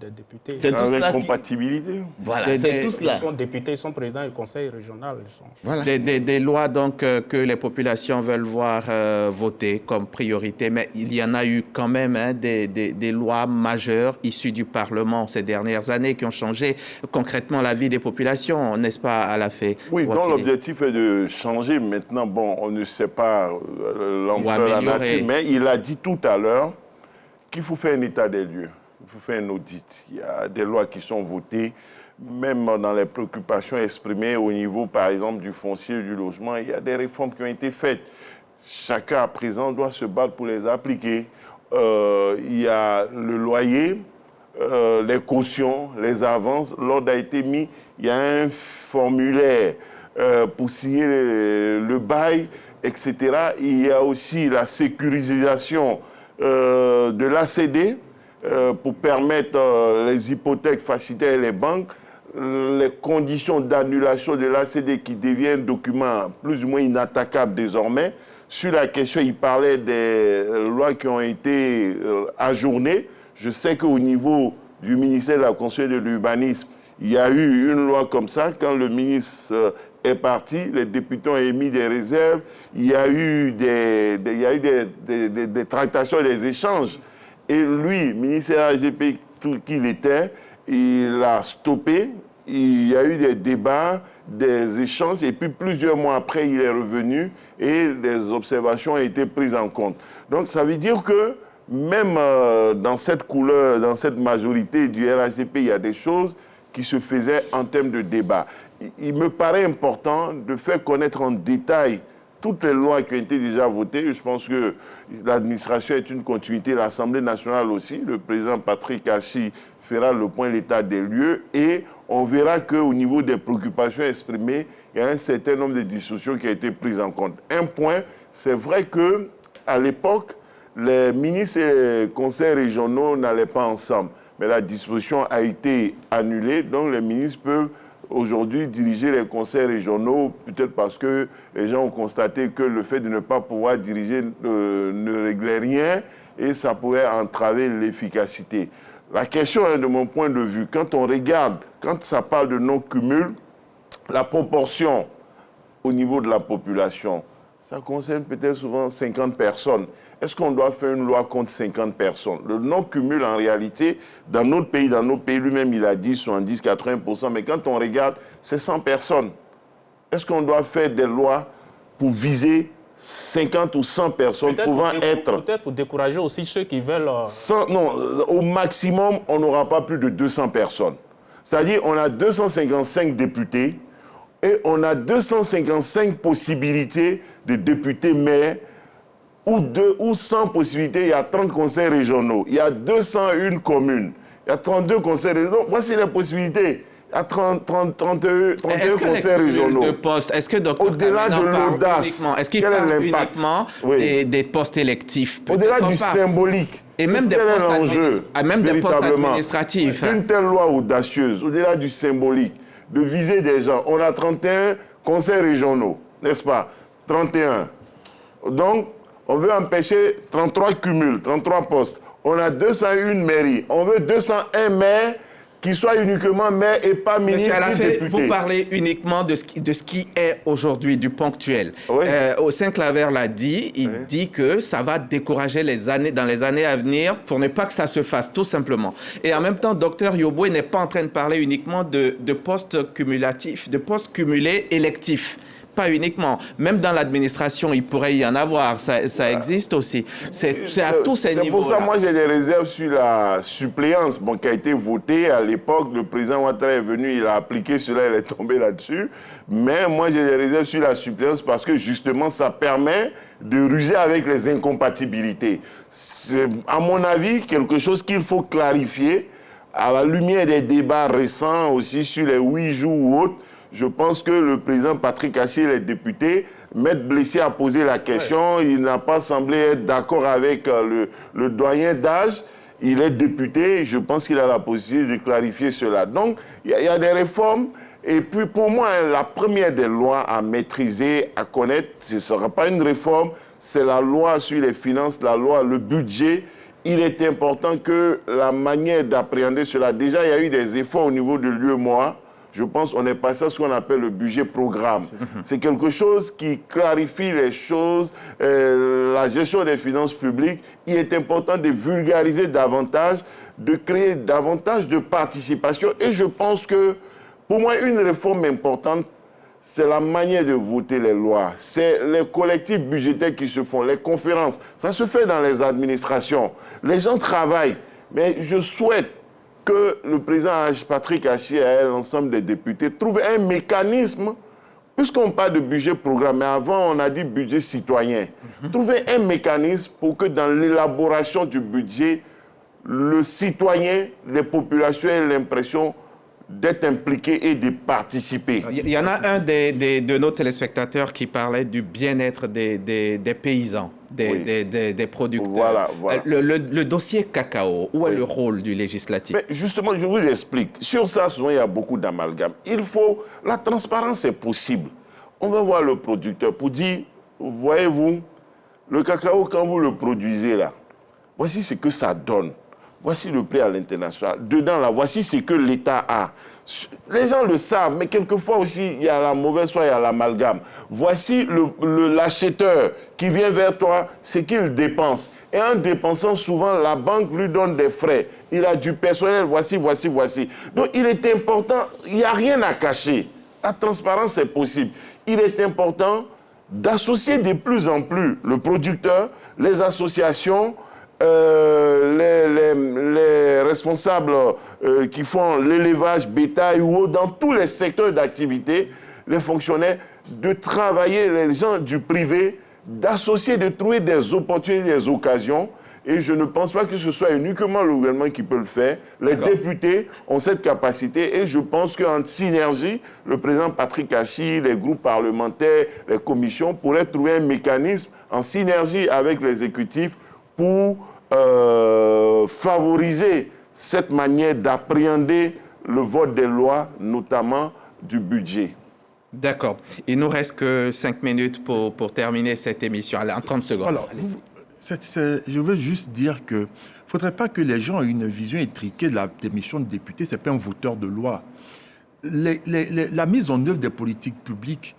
F: des députés.
D: C'est tout cela. Incompatibilité.
C: Voilà, c'est tout cela.
F: Ils sont députés, ils sont présidents du conseil régional.
A: Voilà. Des lois donc que les populations veulent voir voter comme priorité, mais il y en a eu quand même des lois majeures issues du Parlement ces dernières années qui ont changé concrètement la vie des populations, n'est-ce pas, à la fait?
D: Oui, donc l'objectif est de changer. Maintenant, bon, on ne sait pas l'ampleur, la nature, mais il a dit tout à l'heure qu'il faut faire un état des lieux. Il faut faire un audit. Il y a des lois qui sont votées, même dans les préoccupations exprimées au niveau, par exemple, du foncier, du logement. Il y a des réformes qui ont été faites. Chacun, à présent, doit se battre pour les appliquer. Il y a le loyer, les cautions, les avances. L'ordre a été mis. Il y a un formulaire pour signer le bail, etc. Il y a aussi la sécurisation de l'ACD pour permettre les hypothèques facilitées les banques, les conditions d'annulation de l'ACD qui devient un document plus ou moins inattaquable désormais. Sur la question, il parlait des lois qui ont été ajournées. Je sais qu'au niveau du ministère de la Construction et de l'Urbanisme, il y a eu une loi comme ça. Quand le ministre est parti, les députés ont émis des réserves. Il y a eu des tractations et des échanges. Et lui, ministre de la RGP qu'il était, il a stoppé. Il y a eu des débats, des échanges. Et puis, plusieurs mois après, il est revenu et des observations ont été prises en compte. Donc, ça veut dire que même dans cette couleur, dans cette majorité du RHDP, il y a des choses qui se faisaient en termes de débat. Il me paraît important de faire connaître en détail toutes les lois qui ont été déjà votées. Je pense que l'administration est une continuité, l'Assemblée nationale aussi. Le président Patrick Hachi fera le point de l'état des lieux et on verra qu'au niveau des préoccupations exprimées, il y a un certain nombre de discussions qui ont été prises en compte. Un point, c'est vrai qu'à l'époque, les ministres et les conseils régionaux n'allaient pas ensemble. Mais la disposition a été annulée, donc les ministres peuvent aujourd'hui diriger les conseils régionaux, peut-être parce que les gens ont constaté que le fait de ne pas pouvoir diriger ne réglait rien et ça pourrait entraver l'efficacité. La question, de mon point de vue, quand on regarde, quand ça parle de non-cumul, la proportion au niveau de la population, ça concerne peut-être souvent 50 personnes. Est-ce qu'on doit faire une loi contre 50 personnes? Le non-cumul, en réalité, dans notre pays lui-même, il a dit 70, 80%, mais quand on regarde, c'est 100 personnes. Est-ce qu'on doit faire des lois pour viser 50 ou 100 personnes pouvant être...
F: Peut-être pour décourager aussi ceux qui veulent...
D: Non, au maximum, on n'aura pas plus de 200 personnes. C'est-à-dire, on a 255 députés et on a 255 possibilités de députés maires ou 100 possibilités, il y a 30 conseils régionaux, il y a 201 communes, il y a 32 conseils régionaux. Voici les possibilités. Il y a 31 conseils régionaux.
A: Est-ce que Dr.
D: Au-delà de l'audace,
A: est-ce qu'il parle uniquement des postes électifs?
D: Au-delà du symbolique.
A: Et même des postes administratifs.
D: Une telle loi audacieuse, au-delà du symbolique, de viser des gens. On a 31 conseils régionaux, n'est-ce pas? 31. Donc, on veut empêcher 33 cumuls, 33 postes. On a 201 mairies. On veut 201 maires qui soient uniquement maires et pas ministres.
A: Monsieur Alafé, vous parlez uniquement de ce qui est aujourd'hui, du ponctuel.
D: Oui.
A: Saint-Claver l'a dit, il dit que ça va décourager dans les années à venir pour ne pas que ça se fasse, tout simplement. Et en même temps, Dr Yoboué n'est pas en train de parler uniquement de postes cumulatifs, de postes cumulés électifs. Pas uniquement. Même dans l'administration, il pourrait y en avoir. Ça existe aussi. C'est à tous ces niveaux.
D: C'est pour ça que moi, j'ai des réserves sur la suppléance qui a été votée à l'époque. Le président Ouattara est venu, il a appliqué cela, il est tombé là-dessus. Mais moi, j'ai des réserves sur la suppléance parce que justement, ça permet de ruser avec les incompatibilités. C'est, à mon avis, quelque chose qu'il faut clarifier à la lumière des débats récents aussi sur les 8 jours ou autres. Je pense que le président Patrick Haché et les députés, Maître Blessé a posé la question. Ouais. Il n'a pas semblé être d'accord avec le doyen d'âge. Il est député. Je pense qu'il a la possibilité de clarifier cela. Donc, il y a des réformes. Et puis, pour moi, la première des lois à maîtriser, à connaître, ce ne sera pas une réforme. C'est la loi sur les finances, la loi, le budget. Il est important que la manière d'appréhender cela... Déjà, il y a eu des efforts au niveau de l'UEMOA. Je pense qu'on est passé à ce qu'on appelle le budget programme. C'est quelque chose qui clarifie les choses, la gestion des finances publiques. Il est important de vulgariser davantage, de créer davantage de participation. Et je pense que, pour moi, une réforme importante, c'est la manière de voter les lois. C'est les collectifs budgétaires qui se font, les conférences. Ça se fait dans les administrations. Les gens travaillent. Mais je souhaite que le président Patrick Haché et l'ensemble des députés trouvent un mécanisme, puisqu'on parle de budget programme, mais avant on a dit budget citoyen, trouver un mécanisme pour que dans l'élaboration du budget, le citoyen, les populations aient l'impression d'être impliqués et de participer.
A: Il y en a un de nos téléspectateurs qui parlait du bien-être des paysans, des producteurs.
D: Voilà.
A: Le dossier cacao, où est le rôle du législatif?
D: Mais justement, je vous explique. Sur ça, souvent, il y a beaucoup d'amalgame. La transparence est possible. On va voir le producteur pour dire, voyez-vous, le cacao, quand vous le produisez là, voici ce que ça donne. Voici le prix à l'international. Dedans, là, voici ce que l'État a. Les gens le savent, mais quelquefois aussi, il y a la mauvaise foi, il y a l'amalgame. Voici l'acheteur qui vient vers toi, ce qu'il dépense. Et en dépensant, souvent, la banque lui donne des frais. Il a du personnel, voici. Donc, il est important, il n'y a rien à cacher. La transparence est possible. Il est important d'associer de plus en plus le producteur, les associations, les responsables qui font l'élevage, bétail ou autre, dans tous les secteurs d'activité, les fonctionnaires, de travailler, les gens du privé, d'associer, de trouver des opportunités, des occasions. Et je ne pense pas que ce soit uniquement le gouvernement qui peut le faire. Les députés ont cette capacité et je pense qu'en synergie, le président Patrick Haché, les groupes parlementaires, les commissions pourraient trouver un mécanisme en synergie avec l'exécutif pour favoriser cette manière d'appréhender le vote des lois, notamment du budget.
A: D'accord. Il nous reste que 5 minutes pour terminer cette émission. Allez, en 30 secondes.
B: Alors, je veux juste dire qu'il ne faudrait pas que les gens aient une vision étriquée de la démission de député. Ce n'est pas un voteur de loi. La mise en œuvre des politiques publiques,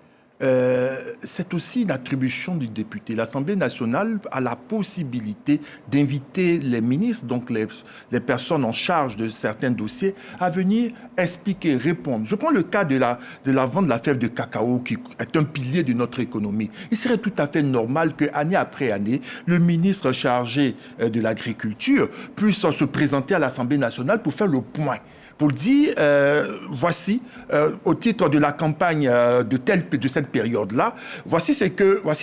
B: c'est aussi une attribution du député. L'Assemblée nationale a la possibilité d'inviter les ministres, donc les personnes en charge de certains dossiers, à venir expliquer, répondre. Je prends le cas de la vente de la fève de cacao, qui est un pilier de notre économie. Il serait tout à fait normal que, année après année, le ministre chargé de l'agriculture puisse se présenter à l'Assemblée nationale pour faire le point. Pour dire, voici, au titre de la campagne de cette période-là, voici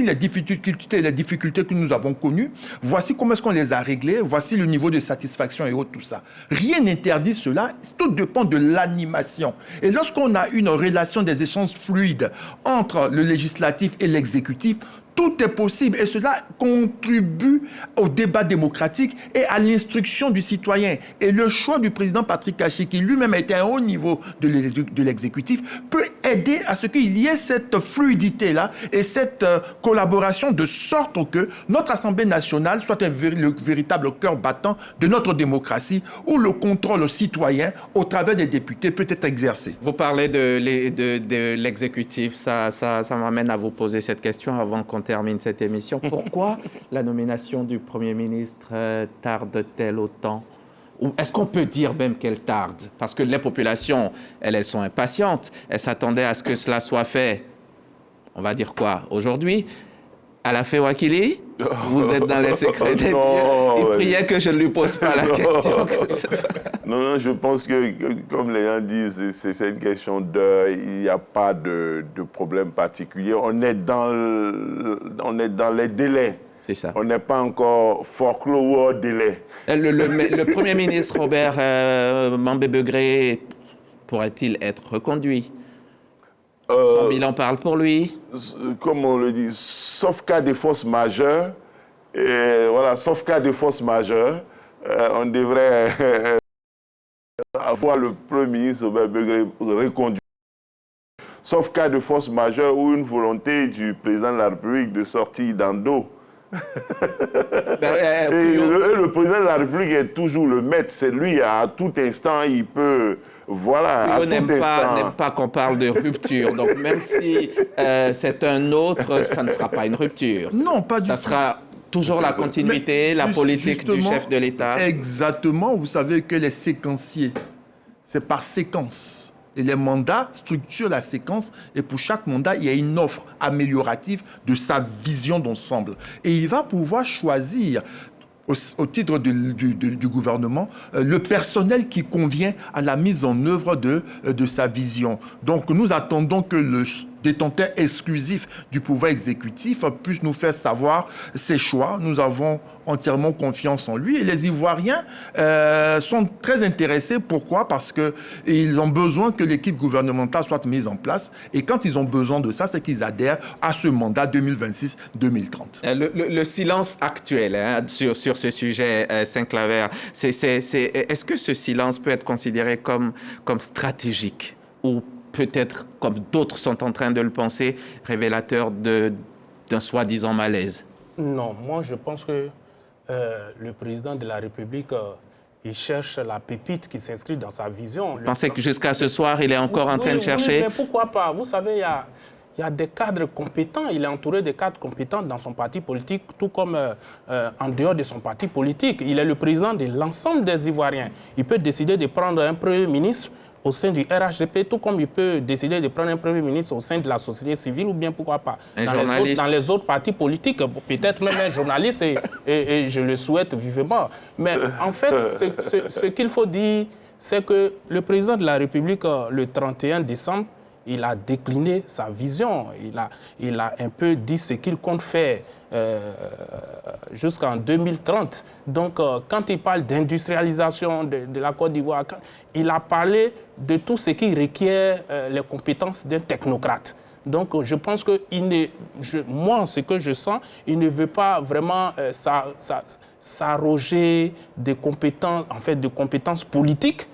B: les difficultés que nous avons connues, voici comment est-ce qu'on les a réglées, voici le niveau de satisfaction et autres, tout ça. Rien n'interdit cela, tout dépend de l'animation. Et lorsqu'on a une relation des échanges fluides entre le législatif et l'exécutif, tout est possible et cela contribue au débat démocratique et à l'instruction du citoyen. Et le choix du président Patrick Kachi, qui lui-même a été à un haut niveau de l'exécutif, peut aider à ce qu'il y ait cette fluidité-là et cette collaboration de sorte que notre Assemblée nationale soit le véritable cœur battant de notre démocratie où le contrôle citoyen au travers des députés peut être exercé.
A: Vous parlez de l'exécutif, ça m'amène à vous poser cette question avant qu'on termine cette émission. Pourquoi la nomination du Premier ministre tarde-t-elle autant? Ou est-ce qu'on peut dire même qu'elle tarde? Parce que les populations, elles sont impatientes. Elles s'attendaient à ce que cela soit fait, on va dire quoi, aujourd'hui? À la Fewakili, vous êtes dans les secrets des dieux. Il priait que je ne lui pose pas la question.
D: Non, je pense que, comme les gens disent, c'est une question d'heure. Il n'y a pas de problème particulier. On est dans les délais.
A: C'est ça.
D: On n'est pas encore forclos au délai.
A: Le Premier ministre Robert Mambébegré pourrait-il être reconduit? Son bilan parle pour lui.
D: Comme on le dit, sauf cas de force majeure, sauf cas de force majeure, on devrait avoir le Premier ministre Robert Begré reconduit. Sauf cas de force majeure ou une volonté du président de la République de sortir d'Ando. Le président de la République est toujours le maître. C'est lui, à tout instant, il peut... Voilà,
A: on n'aime pas qu'on parle de rupture. Donc, même si c'est un autre, ça ne sera pas une rupture.
B: Non, pas du tout.
A: Ça sera toujours la continuité, la politique du chef de l'État.
B: Exactement. Vous savez que les séquenciers, c'est par séquence. Et les mandats structurent la séquence. Et pour chaque mandat, il y a une offre améliorative de sa vision d'ensemble. Et il va pouvoir choisir, au titre du gouvernement, le personnel qui convient à la mise en œuvre de sa vision. Donc nous attendons que le détenteur exclusif du pouvoir exécutif puisse nous faire savoir ses choix. Nous avons entièrement confiance en lui. Et les Ivoiriens sont très intéressés. Pourquoi? Parce qu'ils ont besoin que l'équipe gouvernementale soit mise en place. Et quand ils ont besoin de ça, c'est qu'ils adhèrent à ce mandat 2026-2030.
A: Le silence actuel sur ce sujet, Saint-Claver, est-ce que ce silence peut être considéré comme stratégique ou peut-être, comme d'autres sont en train de le penser, révélateur d'un soi-disant malaise?
F: Non, moi je pense que le président de la République, il cherche la pépite qui s'inscrit dans sa vision.
A: Vous pensez que jusqu'à ce soir, il est encore en train de chercher?
F: Oui, mais pourquoi pas? Vous savez, il y a des cadres compétents. Il est entouré de cadres compétents dans son parti politique, tout comme en dehors de son parti politique. Il est le président de l'ensemble des Ivoiriens. Il peut décider de prendre un Premier ministre au sein du RHDP, tout comme il peut décider de prendre un Premier ministre au sein de la société civile, ou bien pourquoi pas dans les autres partis politiques, peut-être même un journaliste, et je le souhaite vivement. Mais en fait, ce qu'il faut dire, c'est que le président de la République, le 31 décembre, il a décliné sa vision, il a un peu dit ce qu'il compte faire jusqu'en 2030. Donc, quand il parle d'industrialisation de la Côte d'Ivoire, il a parlé de tout ce qui requiert les compétences d'un technocrate. Donc, je pense que moi, ce que je sens, il ne veut pas vraiment s'arroger des compétences, de compétences politiques,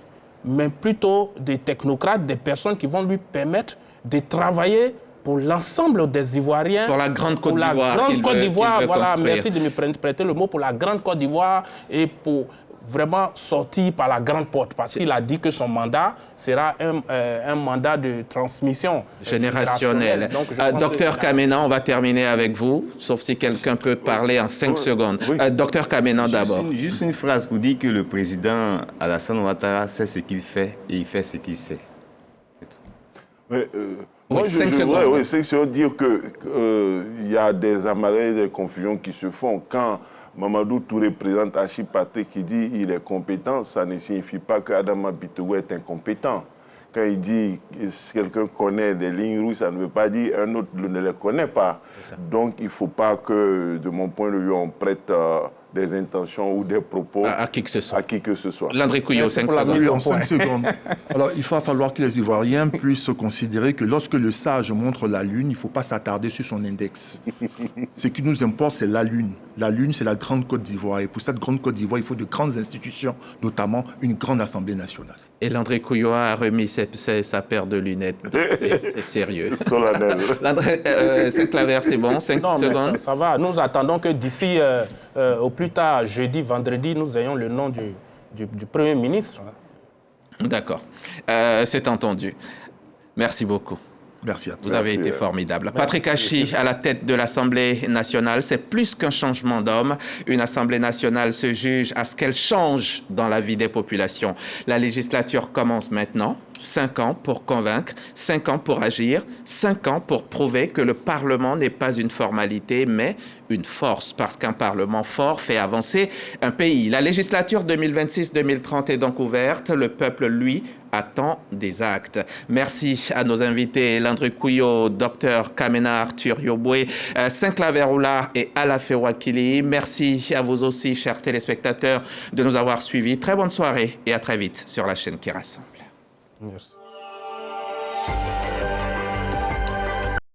F: mais plutôt des technocrates, des personnes qui vont lui permettre de travailler pour l'ensemble des Ivoiriens.
A: Pour la grande Côte d'Ivoire.
F: Pour la grande Côte d'Ivoire, voilà,
A: construire.
F: merci de me prêter le mot, pour la grande Côte d'Ivoire et pour vraiment sortir par la grande porte, parce qu'il a dit que son mandat sera un mandat de transmission
A: générationnelle. Docteur Kamena, on va terminer avec vous, sauf si quelqu'un peut parler en 5 secondes. Docteur Kamena d'abord.
C: Juste une phrase pour dire que le président Alassane Ouattara sait ce qu'il fait et il fait ce qu'il sait.
D: Moi, je voudrais dire qu'il y a des amalgades, des confusions qui se font. Quand Mamadou Touré présente Achille Paté qui dit qu'il est compétent, ça ne signifie pas que Adama Bitogo est incompétent. Quand il dit que quelqu'un connaît des lignes rouges, ça ne veut pas dire qu'un autre ne les connaît pas. Donc il ne faut pas que, de mon point de vue, on prête des intentions ou des propos
A: à qui que ce soit.
B: Landry Couillot, 5 secondes. Oui, en 5 secondes. Alors, il va falloir que les Ivoiriens puissent considérer que lorsque le sage montre la Lune, il ne faut pas s'attarder sur son index. Ce qui nous importe, c'est la Lune. La Lune, c'est la grande Côte d'Ivoire. Et pour cette grande Côte d'Ivoire, il faut de grandes institutions, notamment une grande Assemblée nationale.
A: Et Landry Couillot a remis sa paire de lunettes. C'est sérieux. Saint-Claver, c'est bon, 5 secondes.
F: Ça va. Nous attendons que d'ici, au plus tard, jeudi, vendredi, nous ayons le nom du Premier ministre.
A: D'accord. C'est entendu. Merci beaucoup.
B: Merci à tous.
A: Vous avez été formidable. Patrick Hachi, à la tête de l'Assemblée nationale, c'est plus qu'un changement d'homme. Une Assemblée nationale se juge à ce qu'elle change dans la vie des populations. La législature commence maintenant. 5 ans pour convaincre, 5 ans pour agir, 5 ans pour prouver que le Parlement n'est pas une formalité, mais une force, parce qu'un Parlement fort fait avancer un pays. La législature 2026-2030 est donc ouverte. Le peuple, lui, attend des actes. Merci à nos invités, Landry Couillot, Dr Kamena Arthur Yoboué, Saint-Claver Oula et Alafé Wakili. Merci à vous aussi, chers téléspectateurs, de nous avoir suivis. Très bonne soirée et à très vite sur la chaîne qui rassemble.
F: Merci.